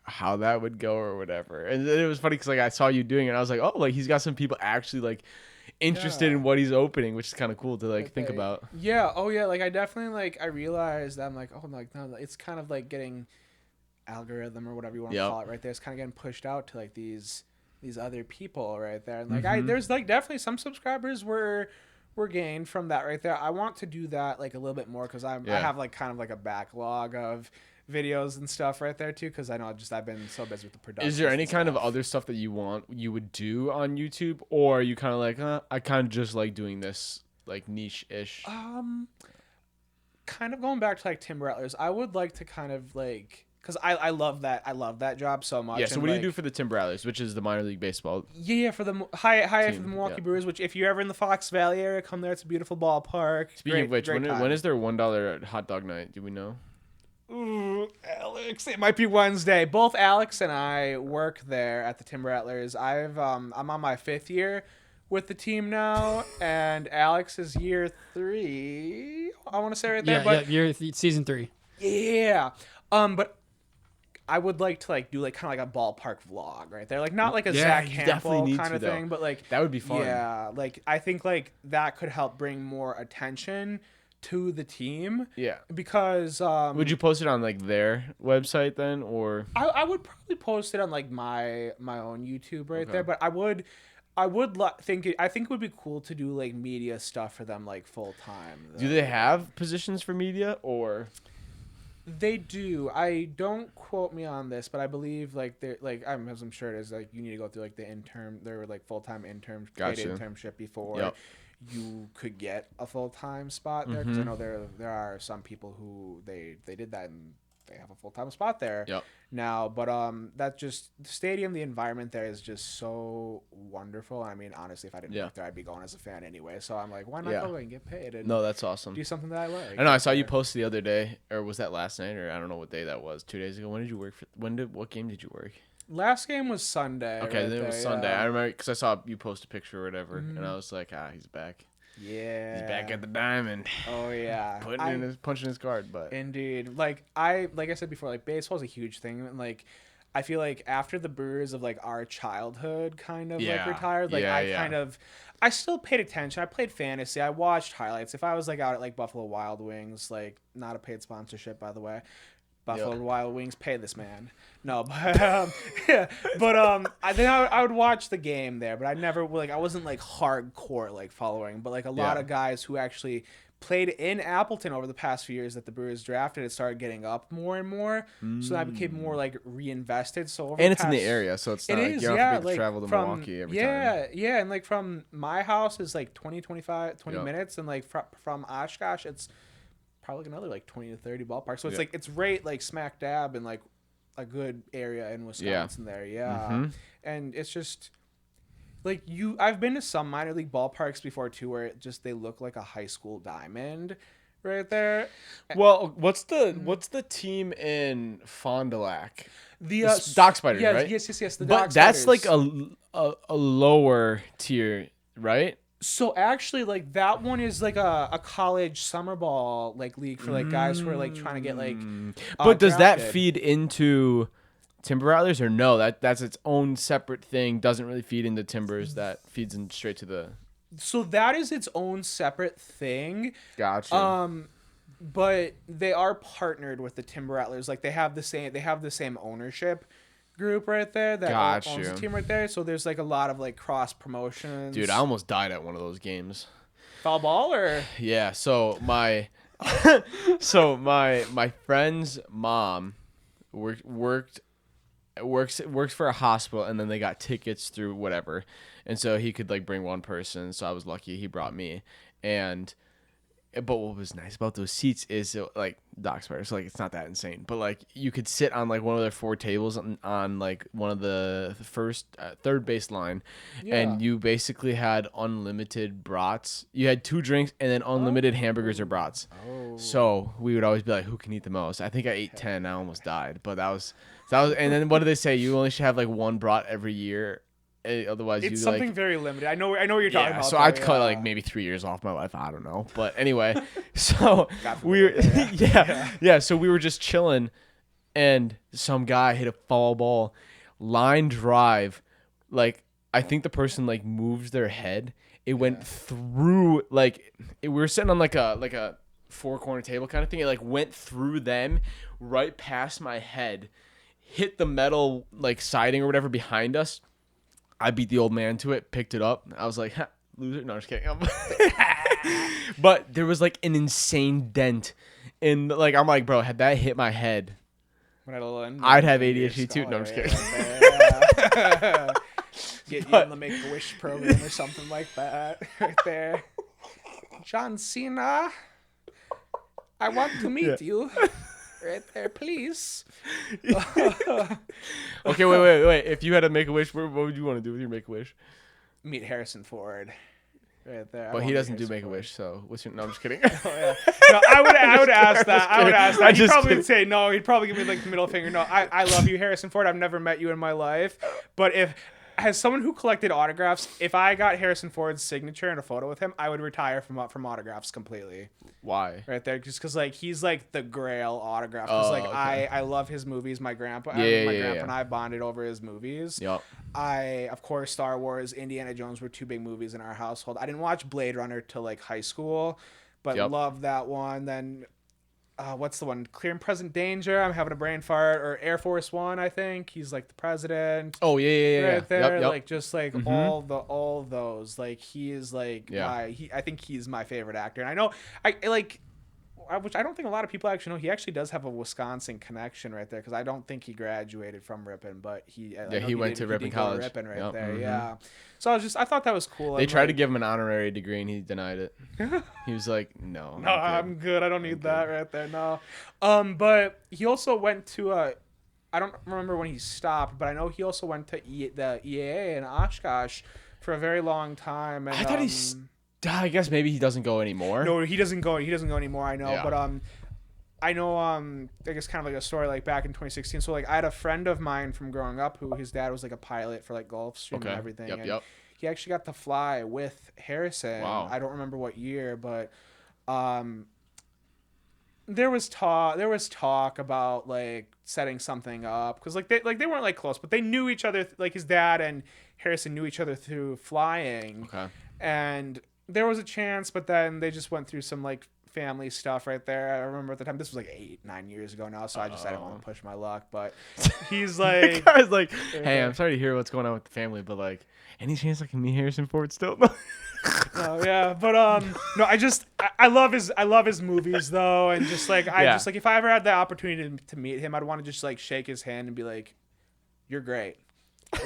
how that would go or whatever. And it was funny because like I saw you doing it and I was like, oh, like he's got some people actually like interested in what he's opening, which is kind of cool to like think about. Yeah. Oh yeah. Like I definitely like I realized that I'm like, oh, like no, it's kind of like getting algorithm or whatever you want to call it right there. It's kind of getting pushed out to like these other people right there. And like there's like definitely some subscribers were gained from that right there. I want to do that like a little bit more because I have like kind of like a backlog of videos and stuff right there too, because I know I've been so busy with the production. Is there any kind of other stuff that you would do on YouTube, or are you kind of like I kind of just like doing this like niche-ish? Kind of going back to like Tim Rattlers, I would like to kind of like, because I love that job so much. Yeah, so and what do like, you do for the Tim Rattlers, which is the minor league baseball? Yeah, for the high team, for the Milwaukee Brewers, which if you're ever in the Fox Valley area, come there. It's a beautiful ballpark. Speaking of which, when is their $1 hot dog night? Do we know? Ooh, Alex, it might be Wednesday. Both Alex and I work there at the Tim Rattlers. I'm on my 5th year with the team now, and Alex is year 3. I want to say right there. Year season 3. Yeah. But I would like to like do like kind of like a ballpark vlog right there, like not like a Zach Campbell kind of thing, but like that would be fun. Yeah, like I think like that could help bring more attention to the team. Yeah, because would you post it on like their website then, or I would probably post it on like my own YouTube right there, but I think it would be cool to do like media stuff for them like full time. Do they have positions for media or? They do. I don't quote me on this, but I believe like they're like I'm sure it is like you need to go through like the intern. They were like full-time internship before you could get a full-time spot there. Because I know there are some people who they did that and they have a full-time spot there now. But that's just the stadium. The environment there is just so wonderful. I mean, honestly, if I didn't work there, I'd be going as a fan anyway. So I'm like, why not go and get paid? And no, that's awesome. Do something that I like. I know. I saw you post the other day, or was that last night, or I don't know what day that was. 2 days ago. When did you work? What game did you work? Last game was Sunday. Okay, then it was Sunday. I remember because I saw you post a picture or whatever, and I was like, he's back. Yeah, he's back at the diamond. Oh yeah, punching his card. But indeed, like I said before, like baseball is a huge thing, and like I feel like after the Brewers of like our childhood kind of like retired, like I still paid attention. I played fantasy. I watched highlights. If I was like out at like Buffalo Wild Wings, like not a paid sponsorship by the way. Buffalo Wild Wings, pay this man. No, but I would watch the game there, but I never like I wasn't like hardcore like following, but like a lot of guys who actually played in Appleton over the past few years that the Brewers drafted, it started getting up more and more. So I became more like reinvested. So over it's in the area, so it's not like you don't have to travel to Milwaukee every time. Yeah, and like from my house is like 20 minutes, and like from Oshkosh it's probably another like 20 to 30 ballpark. So it's like it's right like smack dab in like a good area in Wisconsin there. Yeah. And it's just like I've been to some minor league ballparks before too where they look like a high school diamond right there. Well, what's the team in Fond du Lac? The Dock Spiders, right? Yes. The Dock Spiders. That's like a lower tier, right? So actually, like that one is like a college summer ball like league for like guys who are like trying to get like. But does that feed into Timber Rattlers or no? That's its own separate thing. Doesn't really feed into Timbers. That feeds in straight to the. So that is its own separate thing. Gotcha. But they are partnered with the Timber Rattlers. Like they have the same ownership group right there that Got owns you. the team right there. So there's like a lot of like cross promotions. Dude, I almost died at one of those games. Foul ball or Yeah, so my my friend's mom works for a hospital, and then they got tickets through whatever, and so he could like bring one person. So I was lucky he brought me. But what was nice about those seats is like Doc Spiders, so like it's not that insane, but like you could sit on like one of their 4 tables on like one of the third base line, and you basically had unlimited brats. You had 2 drinks and then unlimited hamburgers or brats. So we would always be like, who can eat the most? I think I ate 10. I almost died, but that was. And then what do they say? You only should have like 1 brat every year. Otherwise, it's something very limited. I know what you're talking about. So I'd cut like maybe 3 years off my life. I don't know, but anyway, so we were, so we were just chilling, and some guy hit a foul ball, line drive, like I think the person like moves their head. It went through we were sitting on like a 4-corner table kind of thing. It like went through them, right past my head, hit the metal like siding or whatever behind us. I beat the old man to it, picked it up. I was like, loser. No, I'm just kidding. But there was like an insane dent in like, I'm like, bro, had that hit my head, I'd have ADHD too. No, I'm just kidding. Get you in the Make-A-Wish program or something like that right there. John Cena, I want to meet you. Right there, please. Okay, wait. If you had a Make-A-Wish, what would you want to do with your Make-A-Wish? Meet Harrison Ford. Right there. But he doesn't do Make-A-Wish, so what's your... No, I'm just kidding. No, I would ask that. He'd probably would say no. He'd probably give me like the middle finger. No, I love you, Harrison Ford. I've never met you in my life. But as someone who collected autographs, if I got Harrison Ford's signature in a photo with him, I would retire from autographs completely. Why? Right there, just because like he's like the Grail autograph. Because okay. I love his movies. My grandpa, grandpa and I bonded over his movies. Yep. Of course, Star Wars, Indiana Jones were 2 big movies in our household. I didn't watch Blade Runner till like high school, but loved that one. Then. What's the one? Clear and Present Danger. I'm having a brain fart. Or Air Force One. I think he's like the president. Oh yeah. Right there, yep. like just like all those. Like he is like I think he's my favorite actor. And I know which I don't think a lot of people actually know. He actually does have a Wisconsin connection right there because I don't think he graduated from Ripon, but he went to Ripon College. Ripon right there, yeah. So I thought that was cool. They tried to give him an honorary degree and he denied it. He was like, "No, I'm good. I don't need that right there." No, but he also went to I don't remember when he stopped, but I know he also went to the EAA in Oshkosh for a very long time. And, I thought he's. I guess maybe he doesn't go anymore. No, he doesn't go. He doesn't go anymore. I know, but I know. I guess kind of like a story like back in 2016. So like I had a friend of mine from growing up who his dad was like a pilot for like Gulfstream and everything. Yep. He actually got to fly with Harrison. Wow. I don't remember what year, but there was talk about like setting something up because they weren't like close, but they knew each other. Like his dad and Harrison knew each other through flying. Okay. And there was a chance, but then they just went through some like family stuff right there. I remember at the time, this was like 8-9 years ago now, so I didn't want to push my luck. But he's like, I was like, hey, I'm sorry to hear what's going on with the family, but like, any chance I can meet Harrison Ford still? Oh yeah, but no, I love his movies though, and just like just like if I ever had the opportunity to meet him, I'd want to just like shake his hand and be like, "You're great."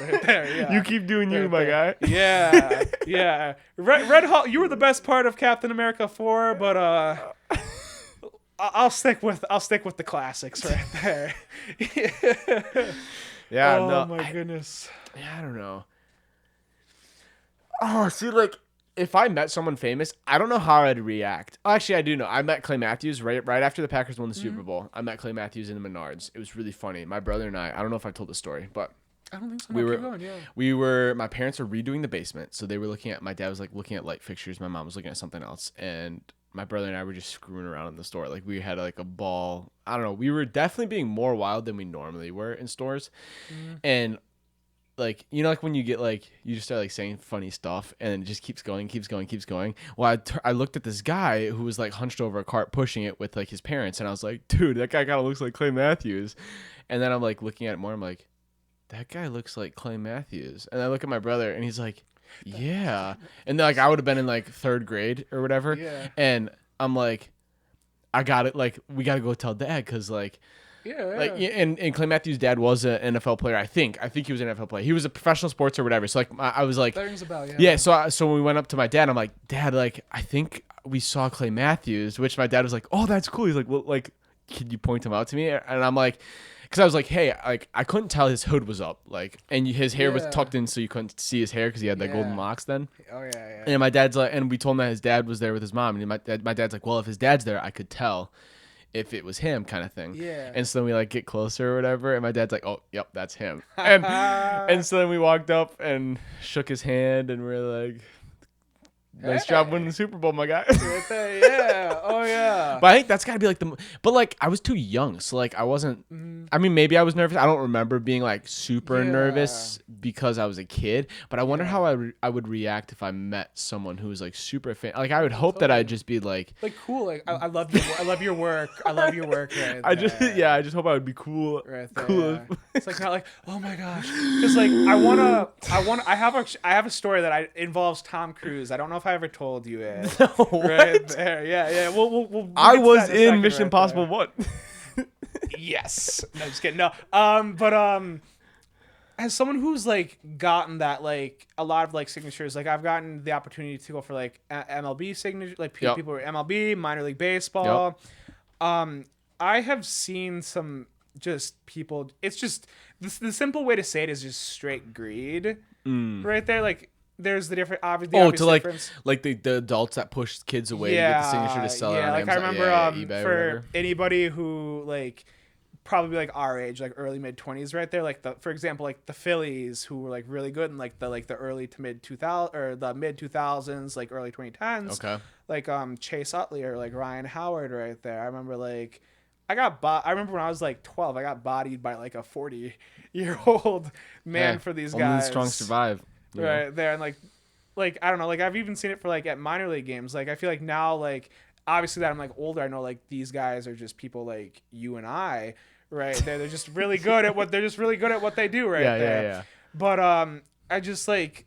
Right there, yeah. You keep doing you, my guy. Yeah. Red Hulk, you were the best part of Captain America 4, but I'll stick with the classics right there. Yeah. Oh my goodness. I don't know. Oh, see, like if I met someone famous, I don't know how I'd react. Actually, I do know. I met Clay Matthews right after the Packers won the Super Bowl. I met Clay Matthews in the Menards. It was really funny. My brother and I don't know if I told the story, but I don't think so. My parents were redoing the basement, so they were my dad was like looking at light fixtures, my mom was looking at something else, and my brother and I were just screwing around in the store. Like we had like a ball. I don't know. We were definitely being more wild than we normally were in stores, and like like when you get like you just start like saying funny stuff, and it just keeps going. Well, I looked at this guy who was like hunched over a cart pushing it with like his parents, and I was like, dude, that guy kind of looks like Clay Matthews, and then I'm like looking at it more. I'm like, that guy looks like Clay Matthews. And I look at my brother, and he's like, yeah. And then, like, I would have been in like 3rd grade or whatever. Yeah. And I'm like, I got it. Like, we got to go tell Dad because, like, like, and Clay Matthews' dad was an NFL player. I think he was an NFL player. He was a professional sports or whatever. So like, I was like, that rings a bell, yeah. Yeah. So when we went up to my dad, I'm like, Dad, like, I think we saw Clay Matthews. Which my dad was like, oh, that's cool. He's like, well, like, can you point him out to me? And I'm like, because I was like, hey, like, I couldn't tell his hood was up, like, and his hair was tucked in, so you couldn't see his hair because he had that golden locks then. Oh yeah. And my dad's like, and we told him that his dad was there with his mom, and my dad's like, well, if his dad's there, I could tell if it was him, kind of thing. Yeah. And so then we like get closer or whatever, and my dad's like, oh, yep, that's him. And so then we walked up and shook his hand, and we're like, nice job winning the Super Bowl, my guy. Right there, yeah. Oh yeah. But I think that's gotta be like but like I was too young, so like I wasn't. I mean, maybe I was nervous. I don't remember being like super nervous because I was a kid. But I wonder how I would react if I met someone who was like super fan. Like I would hope that I'd just be like cool. Like I love your I love your work. I love your work. Right I just hope I would be cool. Right there, cool. Yeah. It's like not like, oh my gosh, because like I have a story that involves Tom Cruise. I don't know if I ever told you it. No, right there, yeah. We'll I was in Mission Impossible 1. Yes. No, just kidding. No. As someone who's like gotten that like a lot of like signatures, like I've gotten the opportunity to go for like MLB signature, like people who are MLB, minor league baseball. I have seen some just people. It's just the simple way to say it is just straight greed, right there. Like there's the different obvious difference. like the adults that push kids away to get the signature to sell it on like Amazon. I remember eBay for anybody who like probably like our age, like early mid 20s, right there. Like for example, like the Phillies who were like really good in like the early to mid 2000 or the mid 2000s, like early 2010s. Okay. Like Chase Utley or like Ryan Howard right there. I remember like I remember when I was like 12, I got bodied by like a 40-year-old man for these guys. Only the strong survive. Right there, and like I don't know, like I've even seen it for like at minor league games. Like I feel like now, like obviously that I'm like older, I know like these guys are just people like you and I, right? They're just really good at what they do, right there. Yeah. But I just like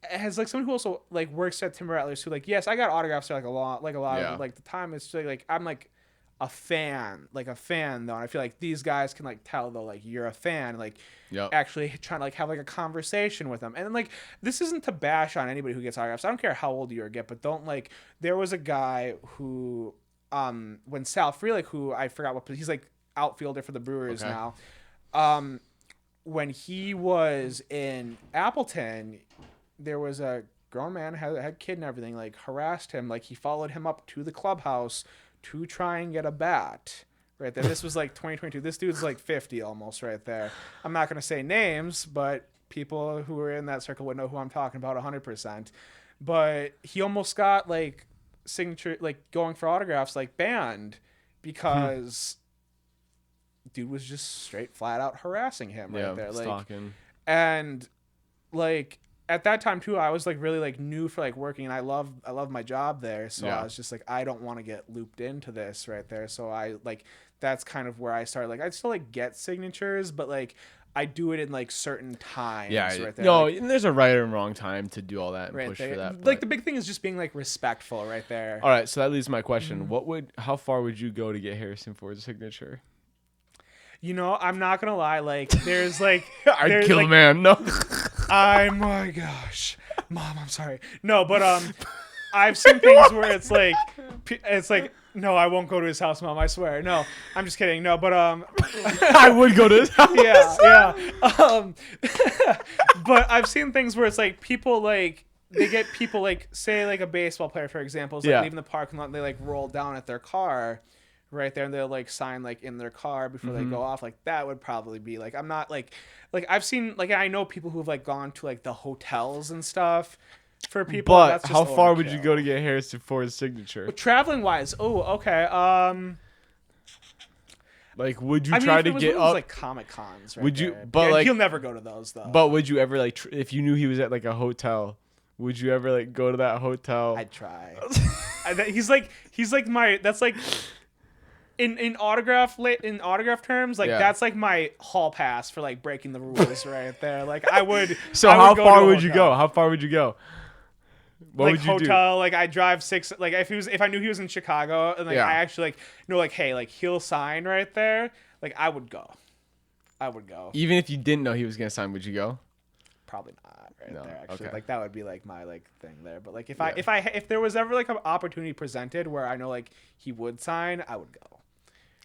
as like someone who also like works at Tim Rattlers, who like yes, I got autographs for like a lot of like the time. It's like I'm like a fan though, and I feel like these guys can like tell though, like you're a fan, like actually trying to like have like a conversation with them. And like this isn't to bash on anybody who gets autographs. I don't care how old you get, but don't like there was a guy who when Sal Frelick, who I forgot what he's like outfielder for the Brewers now, when he was in Appleton, there was a grown man had kid and everything, like harassed him, like he followed him up to the clubhouse to try and get a bat right there. This was like 2022. This dude's like 50 almost right there. I'm not going to say names, but people who are in that circle would know who I'm talking about 100%. But he almost got like signature, like going for autographs, like banned because dude was just straight flat out harassing him right there. Like, stalking. And like, at that time too, I was like really like new for like working, and I love my job there. So I was just like, I don't want to get looped into this right there. So I like, that's kind of where I started. Like I'd still like get signatures, but like I do it in like certain times. Yeah, right there. No, like, and there's a right and wrong time to do all that and right push there. for that. Like the big thing is just being like respectful right there. All right, so that leads to my question. How far would you go to get Harrison Ford's signature? You know, I'm not gonna lie. Like, there's like, I'd kill a man. No. My gosh, Mom, I'm sorry. No, but I've seen things where it's like, no, I won't go to his house, Mom. I swear. No, I'm just kidding. No, but I would go to his house. Yeah. But I've seen things where it's like people like they get people like say like a baseball player, for example, is like leaving the parking lot and they like roll down at their car. Right there, and they'll like sign like in their car before they go off. Like that would probably be like, I'm not like I've seen like I know people who've like gone to like the hotels and stuff for people. But that's just how far overkill. would you go to get Harrison Ford's signature? Well, traveling wise, okay. Like, would you try to get up like Comic Cons? Right would you? there. But like, he'll never go to those though. But would you ever like if you knew he was at like a hotel? Would you ever like go to that hotel? I'd try. He's like my. That's like. in autograph terms, like that's like my hall pass for like breaking the rules right there. Like I would. So how far would you go? How far would you go? What like would you hotel, do? like I drive 6. Like if I knew he was in Chicago and like I actually like know like hey like he'll sign right there. Like I would go. Even if you didn't know he was gonna sign, would you go? Probably not there actually. Okay. Like that would be like my like thing there. But like if there was ever like an opportunity presented where I know like he would sign, I would go.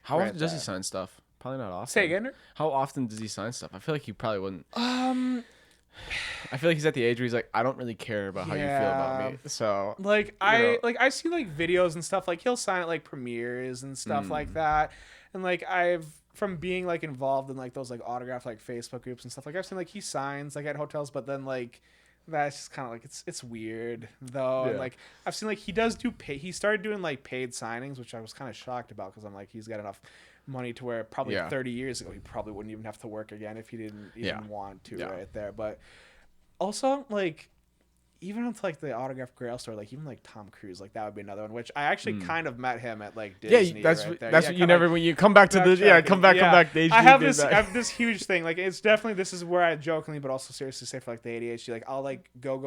How often does he sign stuff? Probably not often. Say again. How often does he sign stuff? I feel like he probably wouldn't. I feel like he's at the age where he's like, I don't really care about how you feel about me. So like I see like videos and stuff like he'll sign at like premieres and stuff like that. And like I've from being like involved in like those like autograph like Facebook groups and stuff like I've seen like he signs like at hotels, but then like that's just kind of like it's weird though. And like I've seen like he started doing like paid signings, which I was kind of shocked about because I'm like he's got enough money to where probably 30 years ago he probably wouldn't even have to work again if he didn't even want to right there. But also like even with like the autograph grail store, like even like Tom Cruise, like that would be another one, which I actually kind of met him at like Disney. That's right there. That's what you never when you come back to the come back. I have this huge thing. Like it's definitely this is where I jokingly but also seriously say for like the ADHD, like I'll like go.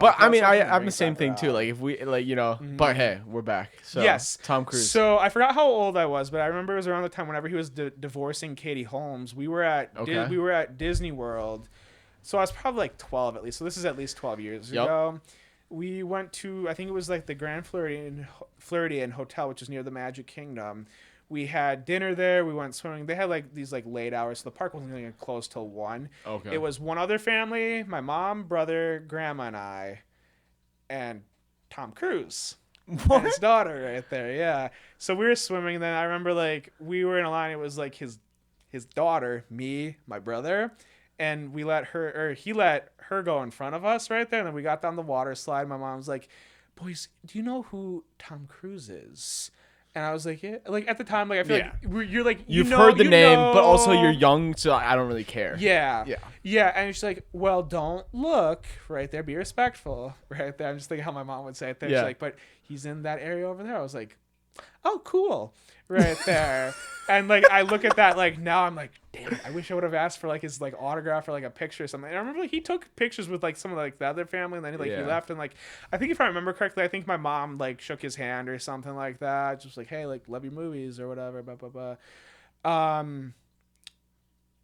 But I mean I'm the same thing too. Like if we like but hey, we're back. So yes, Tom Cruise. So I forgot how old I was, but I remember it was around the time whenever he was divorcing Katie Holmes. We were at Disney World. So I was probably like 12 at least. So this is at least 12 years ago. We went to, I think it was like the Grand Floridian Hotel, which is near the Magic Kingdom. We had dinner there. We went swimming. They had like these like late hours. So the park wasn't going to close till 1. Okay. It was one other family, my mom, brother, grandma, and I, and Tom Cruise. What? And his daughter right there. Yeah. So we were swimming. And then I remember like we were in a line. It was like his daughter, me, my brother. And he let her go in front of us right there. And then we got down the water slide. My mom was like, boys, do you know who Tom Cruise is? And I was like, yeah. Like at the time, like I feel like you're like, you've heard the name, but also you're young. So I don't really care. Yeah. And she's like, well, don't look right there. Be respectful right there. I'm just thinking how my mom would say it there. She's like, but he's in that area over there. I was like, oh, cool. Right there. And like I look at that like now I'm like, damn it, I wish I would have asked for like his like autograph or like a picture or something. And I remember like he took pictures with like some of like the other family and then he left and like I think if I remember correctly, I think my mom like shook his hand or something like that. Just like, hey, like love your movies or whatever, blah blah blah.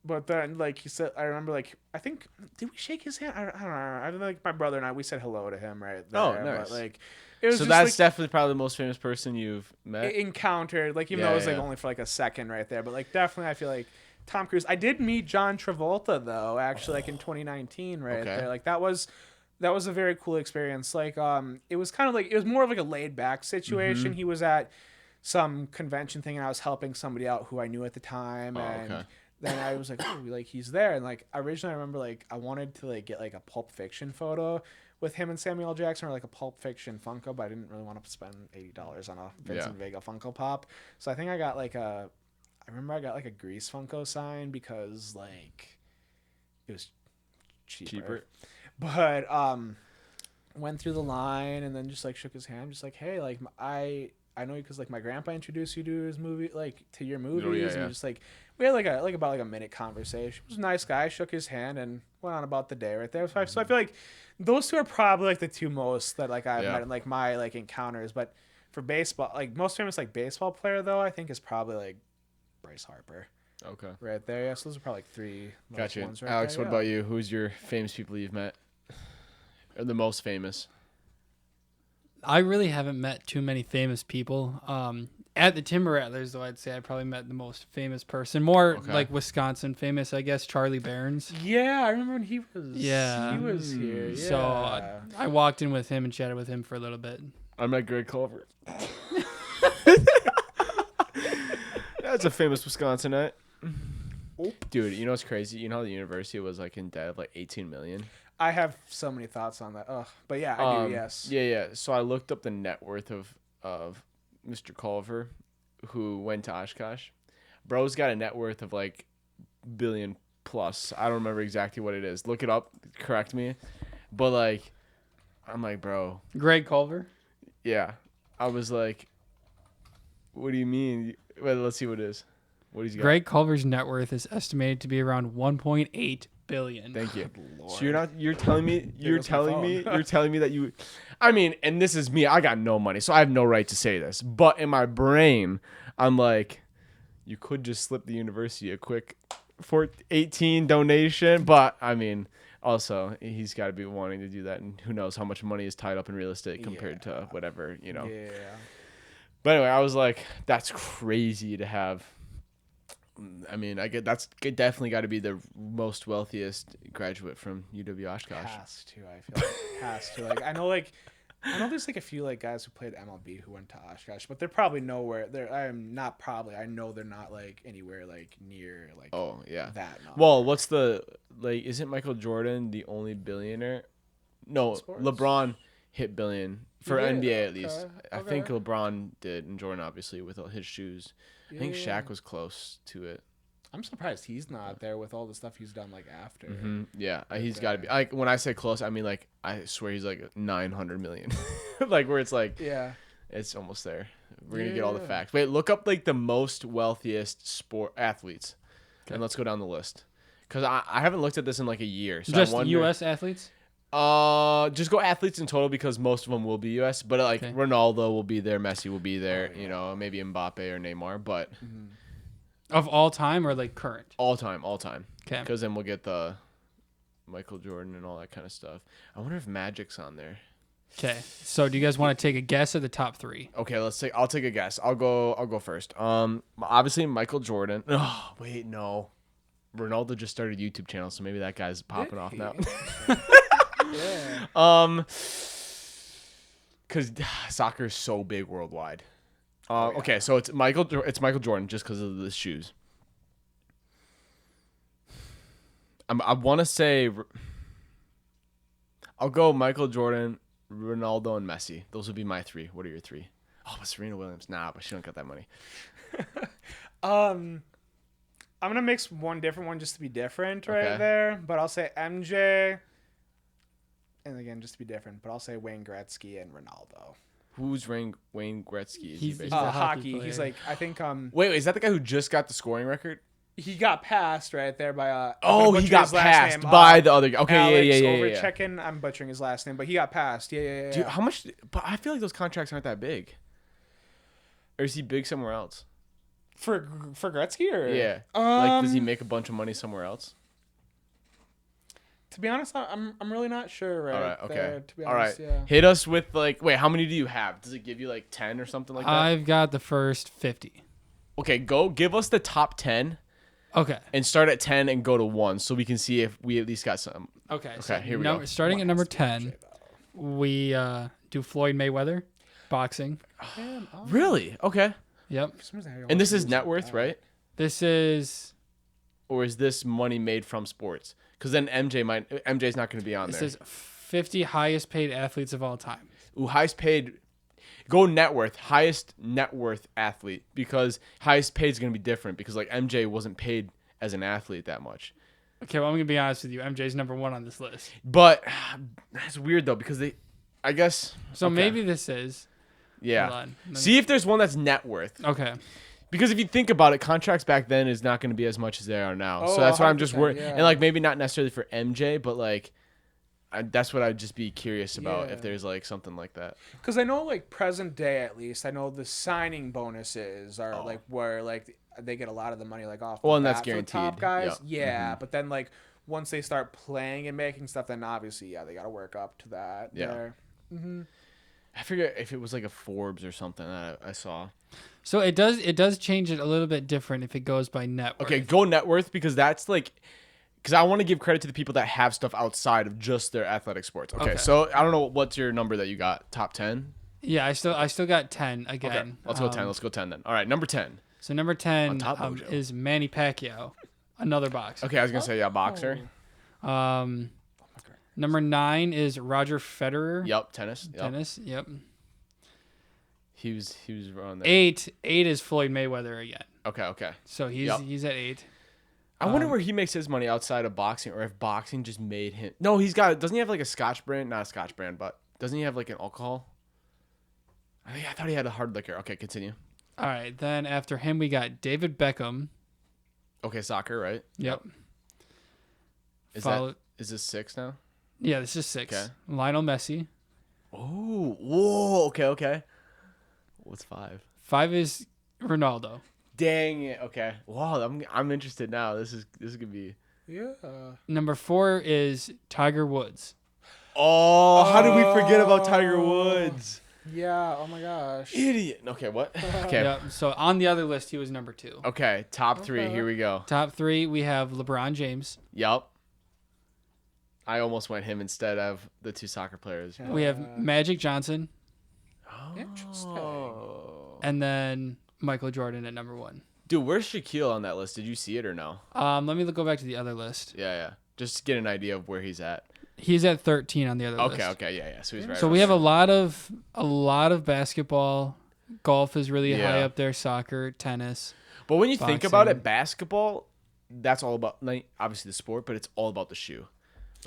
But then like he said I remember like I think did we shake his hand? I don't know. I don't know, like my brother and I we said hello to him right there. Oh, nice. But like it was so just, that's like, definitely probably the most famous person you've met. Encountered, like even though it was like only for like a second right there, but like definitely I feel like Tom Cruise. I did meet John Travolta though, actually, like in 2019 right there. Like that was a very cool experience. Like it was kind of like it was more of like a laid back situation. He was at some convention thing and I was helping somebody out who I knew at the time and then I was like, oh, like he's there. And like originally I remember like I wanted to like get like a Pulp Fiction photo with him and Samuel L. Jackson or like a Pulp Fiction Funko, but I didn't really want to spend $80 on a Vincent Vega Funko Pop. So I think I got like I remember I got like a Grease Funko sign because like it was cheaper. But went through the line and then just like shook his hand, just like, hey, like I know you because like my grandpa introduced you to his movie, like to your movies, and just like we had like about a minute conversation. He was a nice guy, shook his hand and went on about the day right there. So I feel like those two are probably like the two most that like I've met in like my like encounters. But for baseball, like most famous like baseball player though, I think is probably like Bryce Harper. Okay. Right there. Yeah, so those are probably like 3 gotcha. ones right Alex, there, what about you? Who's your famous people you've met? Or the most famous? I really haven't met too many famous people. At the Timber Rattlers, though, I'd say I probably met the most famous person. More like Wisconsin famous, I guess, Charlie Barnes. Yeah, I remember when he was here. Yeah. So I walked in with him and chatted with him for a little bit. I met Greg Culver. That's a famous Wisconsinite. Dude, you know what's crazy? You know how the university was like in debt of like $18 million? I have so many thoughts on that. But yeah, I do, yes. Yeah. So I looked up the net worth of Mr. Culver, who went to Oshkosh. Bro's got a net worth of like billion plus. I don't remember exactly what it is. Look it up. Correct me. But like, I'm like, bro. Greg Culver? Yeah. I was like, What do you mean? Well, let's see what it is. What he's got. Greg Culver's net worth is estimated to be around 1.8 billion. Thank you. Lord. So you're telling me that you, I mean, and this is me. I got no money, so I have no right to say this. But in my brain, I'm like, you could just slip the university a quick 18 donation. But I mean, also he's got to be wanting to do that, and who knows how much money is tied up in real estate compared to whatever, you know. Yeah. But anyway, I was like, that's crazy to have. I mean, I get that's definitely got to be the most wealthiest graduate from UW Oshkosh. Has to, I feel like has to. Like I know there's like a few like guys who played MLB who went to Oshkosh, but they're probably nowhere. I know they're not like anywhere like near like. Oh yeah. That number. Well, what's the like? Isn't Michael Jordan the only billionaire? No, LeBron hit billion for NBA at least. I think LeBron did, and Jordan obviously with all his shoes. I think Shaq was close to it. I'm surprised he's not there with all the stuff he's done like after. Mm-hmm. Yeah, he's got to be. Like when I say close, I mean like I swear he's like 900 million. Like where it's like it's almost there. We're gonna get all the facts. Wait, look up like the most wealthiest sport athletes, and let's go down the list. Because I haven't looked at this in like a year. So just U.S. athletes. Just go athletes in total because most of them will be U.S. But like Ronaldo will be there, Messi will be there, you know, maybe Mbappe or Neymar. But of all time or like current? All time. Okay. Because then we'll get the Michael Jordan and all that kind of stuff. I wonder if Magic's on there. Okay. So do you guys want to take a guess at the top three? Okay, I'll take a guess. I'll go first. Obviously Michael Jordan. Oh wait, no. Ronaldo just started a YouTube channel, so maybe that guy's popping off now. Yeah. Because soccer is so big worldwide. Okay, so it's Michael Jordan just because of the shoes. I want to say I'll go Michael Jordan, Ronaldo, and Messi. Those would be my three. What are your three? Oh, but Serena Williams. Nah, but she don't got that money. I'm gonna mix one different one just to be different right there, but I'll say MJ. And again, just to be different, but I'll say Wayne Gretzky and Ronaldo. Who's Wayne Gretzky? He's hockey. He's like, I think. Wait, is that the guy who just got the scoring record? He got passed right there by. He got passed by the other guy. Okay, Alex Ovechkin. I'm butchering his last name, but he got passed. Yeah. Dude, how much? But I feel like those contracts aren't that big. Or is he big somewhere else? For Gretzky or yeah, like does he make a bunch of money somewhere else? To be honest, I'm really not sure right. All right, okay. There, to be all honest, right. Yeah. Hit us with like, wait, how many do you have? Does it give you like 10 or something like that? I've got the first 50. Okay, go give us the top 10. Okay. And start at 10 and go to 1 so we can see if we at least got some. Okay. So here we go. Starting at number 10, we do Floyd Mayweather, boxing. Really? Okay. Yep. And this is net worth, right? This is. Or is this money made from sports? Because then MJ's not going to be on there. This is 50 highest paid athletes of all time. Ooh, highest paid. Go net worth, highest net worth athlete, because highest paid is going to be different because like MJ wasn't paid as an athlete that much. Okay, well I'm going to be honest with you. MJ's number 1 on this list. But that's weird though because I guess. So maybe this is. Yeah. Hold on. See if there's one that's net worth. Okay. Because if you think about it, contracts back then is not going to be as much as they are now. So that's why I'm just worried. Yeah. And like maybe not necessarily for MJ, but like that's what I'd just be curious about if there's like something like that. Because I know like present day at least, I know the signing bonuses are like where like they get a lot of the money like off. Well, and that's guaranteed. Top guys, yep. Yeah. But then like once they start playing and making stuff, then obviously they got to work up to that. Yeah. I forget if it was like a Forbes or something that I saw. So it does change it a little bit different if it goes by net worth. Okay, go net worth because that's like, because I want to give credit to the people that have stuff outside of just their athletic sports. Okay, so I don't know what's your number that you got. Top 10? Yeah, I still got 10 again. Okay, let's go 10. Let's go 10 then. All right, number 10. So number 10 is Manny Pacquiao, another boxer. Okay, I was gonna say boxer. Number 9 is Roger Federer. Yep, tennis. Yep. He was around there. 8 is Floyd Mayweather again. Okay. So he's at 8. I wonder where he makes his money outside of boxing, or if boxing just made him. No, doesn't he have like a Scotch brand? Not a Scotch brand, but doesn't he have like an alcohol? I thought he had a hard liquor. Okay, continue. All right, then after him we got David Beckham. Okay, soccer, right? Yep. Is this 6 now? Yeah, this is 6. Okay. Lionel Messi. Oh, whoa. Okay. What's 5? 5 is Ronaldo. Dang it. Okay. Wow, I'm interested now. This is gonna be. Yeah. Number 4 is Tiger Woods. Oh, how did we forget about Tiger Woods? Yeah. Oh my gosh. Idiot. Okay, what? Okay. Yep. So on the other list, he was number 2. Okay, top 3. Here we go. Top 3, we have LeBron James. Yep. I almost went him instead of the 2 soccer players. We have Magic Johnson. Oh. Interesting. And then Michael Jordan at number 1. Dude, where's Shaquille on that list? Did you see it or no? Let me go back to the other list. Yeah. Just to get an idea of where he's at. He's at 13 on the other list. Okay, yeah. So he's right. So we have a lot of basketball. Golf is really high up there. Soccer, tennis. But when you think about it, basketball, that's all about, like, obviously the sport, but it's all about the shoe.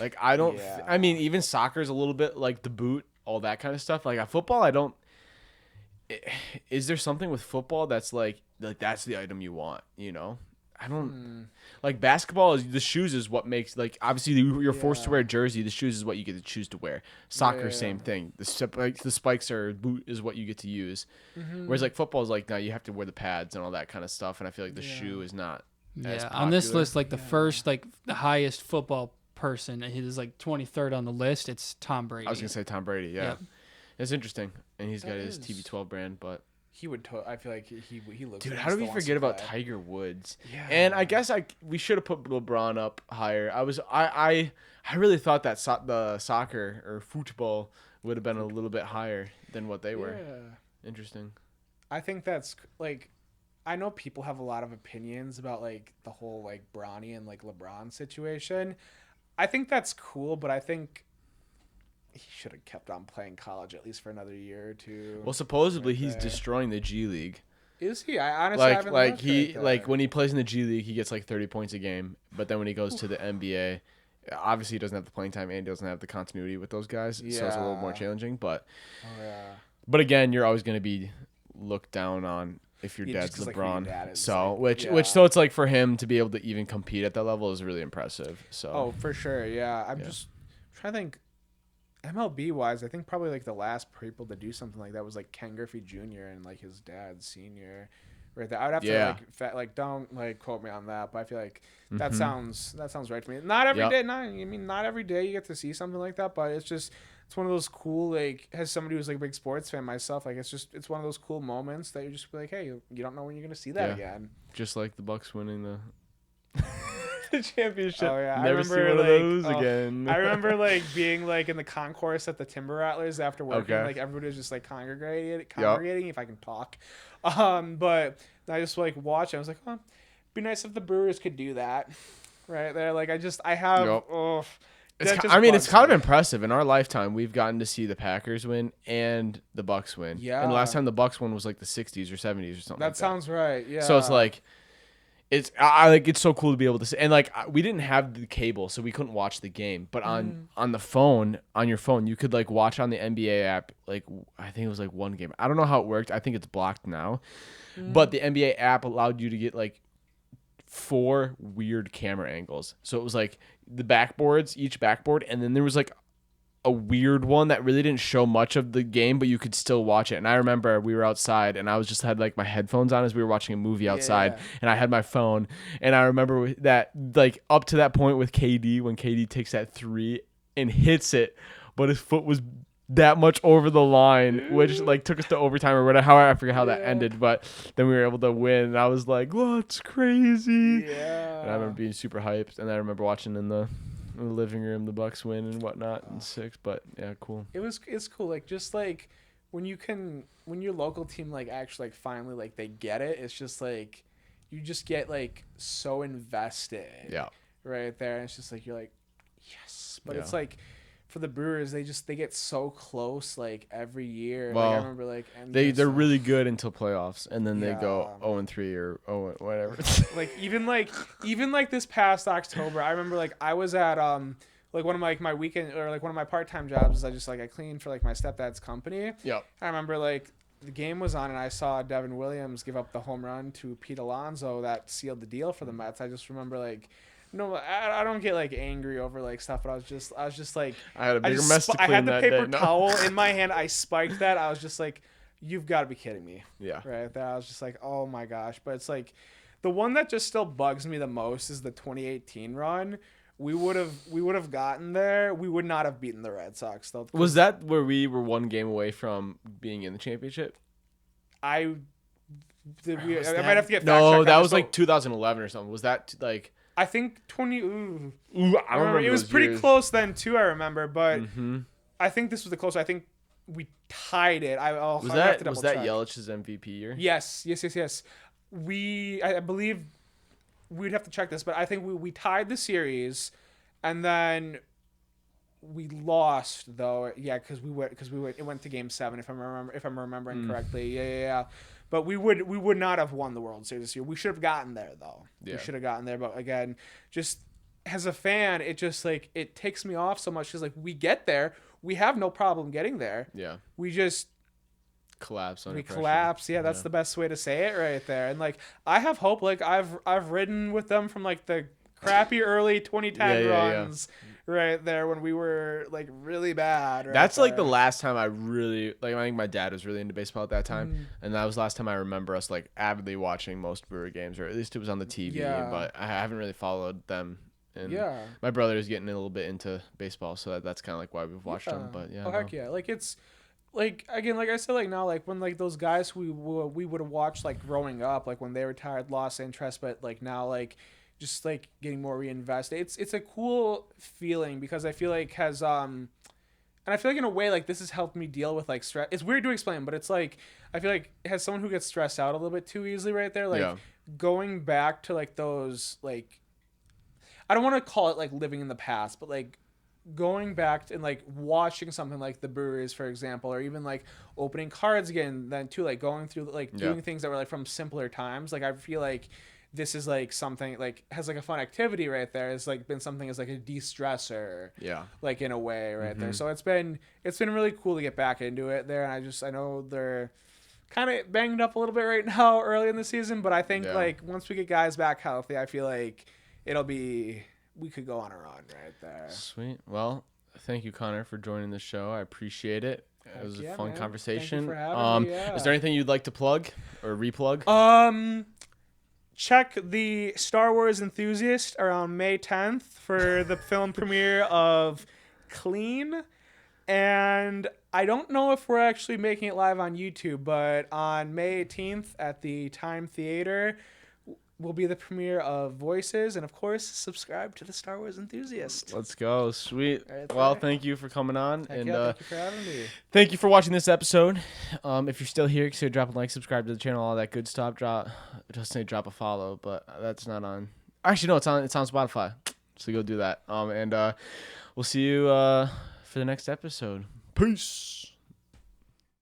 Like, I don't. I mean, even soccer is a little bit like the boot, all that kind of stuff. Like at football, I don't. Is there something with football that's like that's the item you want? You know, I don't. Like basketball is the shoes is what makes, like, obviously you're forced to wear a jersey. The shoes is what you get to choose to wear. Soccer, same thing. The spikes or boot is what you get to use. Whereas like football is like, now you have to wear the pads and all that kind of stuff. And I feel like the shoe is not. As popular. On this list, like the first, like the highest football person, he is like 23rd on the list. It's Tom Brady. I was gonna say Tom Brady. Yeah, it's interesting, and he's got his TB12 brand, but. He would. I feel like he looks. Dude, how do we forget about Tiger Woods? Yeah. And I guess we should have put LeBron up higher. I really thought that the soccer or football would have been a little bit higher than what they were. Interesting. I think that's like, I know people have a lot of opinions about like the whole like Bronny and like LeBron situation. I think that's cool, but I think he should have kept on playing college at least for another year or 2. Well, supposedly he's destroying the G League. Is he? I honestly haven't like he like when he plays in the G League, he gets like 30 points a game. But then when he goes to the NBA, obviously he doesn't have the playing time and he doesn't have the continuity with those guys, so it's a little more challenging. But but again, you're always going to be looked down on if your dad's LeBron. Like so like, so it's like for him to be able to even compete at that level is really impressive. So for sure, I'm just trying to think. MLB wise, I think probably like the last people to do something like that was like Ken Griffey Jr. and like his dad Senior, right there. I would have to like don't like quote me on that, but I feel like that sounds right to me. Not every day, not every day you get to see something like that, but it's one of those cool, like, as somebody who's like a big sports fan myself, like it's one of those cool moments that you're just like, hey, you don't know when you're gonna see that again. Just like the Bucks winning the the championship. Oh yeah, never see one of those again. I remember like being like in the concourse at the Timber Rattlers after working. Like everybody was just like congregating if I can talk. But I just like watched. I was like, it'd be nice if the Brewers could do that, right there. Like I have. It's kind of impressive. In our lifetime, we've gotten to see the Packers win and the Bucks win. Yeah. And the last time the Bucks won was like the 60s or 70s or something. That sounds right. Yeah. So it's like. It's so cool to be able to see, and like we didn't have the cable, so we couldn't watch the game. But on the phone, on your phone, you could like watch on the NBA app. Like I think it was like one game. I don't know how it worked. I think it's blocked now, but the NBA app allowed you to get like 4 weird camera angles. So it was like the backboards, each backboard, and then there was like a weird one that really didn't show much of the game, but you could still watch it. And I remember we were outside and I was just had like my headphones on as we were watching a movie outside, and I had my phone, and I remember that like up to that point with KD, when KD takes that 3 and hits it, but his foot was that much over the line, which like took us to overtime or whatever. I forget how that ended, but then we were able to win, and I was like, "Whoa, it's crazy!" Yeah, and I remember being super hyped, and I remember watching in the living room the Bucks win and whatnot in 6. But yeah, cool. It's cool, like just like when your local team like actually like finally like they get it, it's just like you just get like so invested right there, and it's just like you're like yes, but it's like for the Brewers, they get so close like every year. Well, like I remember like they're really good until playoffs, and then they go 0-3 or 0 whatever. like even this past October, I remember like I was at like one of my weekend or like one of my part-time jobs is I cleaned for like my stepdad's company. Yep. I remember like the game was on and I saw Devin Williams give up the home run to Pete Alonso that sealed the deal for the Mets, I just remember like, no, I don't get like angry over like stuff, but I was just like, I had a bigger mess to clean. I had the paper towel in my hand. I spiked that. I was just like, you've got to be kidding me. Yeah. Right there. I was just like, oh my gosh. But it's like, the one that just still bugs me the most is the 2018 run. We would have gotten there. We would not have beaten the Red Sox though. Was that where we were one game away from being in the championship? I might have to get no. That was like 2011 or something. Was that like? I think 20. I remember it was pretty close then too. I remember, but I think this was the closest. I think we tied it. Was that Yelich's MVP year? Yes. I believe we'd have to check this, but I think we tied the series, and then we lost though. Yeah, because it went to Game 7 if I'm remembering correctly. Yeah. But we would not have won the World Series this year. We should have gotten there though. Yeah. We should have gotten there, but again, just as a fan, it just like it takes me off so much because like we get there, we have no problem getting there. Yeah. We just collapse. Yeah, that's the best way to say it right there. And like I have hope. Like I've ridden with them from like the crappy early 2010 runs. Right there when we were like really bad. Right That's there. like the last time I really like. I think my dad was really into baseball at that time, and that was the last time I remember us like avidly watching most Brewer games, or at least it was on the TV. Yeah. But I haven't really followed them. And yeah. My brother is getting a little bit into baseball, so that's kind of like why we've watched them. But yeah. Oh heck yeah! Like it's like again, like I said, like now, like when like those guys we would have watched like growing up, like when they retired, lost interest, but like now like. Just like getting more reinvested. It's a cool feeling because I feel like and I feel like in a way like this has helped me deal with like stress. It's weird to explain, but it's like I feel like as someone who gets stressed out a little bit too easily right there, like going back to like those like I don't want to call it like living in the past, but like going back and like watching something like the Brewers, for example, or even like opening cards again, then too like going through like doing things that were like from simpler times. Like I feel like this is like something like has like a fun activity right there. It's like been something as like a de-stressor, like in a way right there. So it's been really cool to get back into it there. And I know they're kind of banged up a little bit right now early in the season, but I think like once we get guys back healthy, I feel like we could go on a run right there. Sweet. Well, thank you, Connor, for joining the show. I appreciate it. It was a fun conversation. Thank you for having me, Is there anything you'd like to plug or replug? Check the Star Wars Enthusiast around May 10th for the film premiere of Clean. And I don't know if we're actually making it live on YouTube, but on May 18th at the Time Theater will be the premiere of Voices. And, of course, subscribe to the Star Wars Enthusiast. Let's go. Sweet. Well, thank you for coming on. Thank you for having me. Thank you for watching this episode. If you're still here, consider dropping a like, subscribe to the channel, all that good stuff. Drop a follow, but that's not on. Actually, no, it's on Spotify. So go do that. And we'll see you for the next episode. Peace.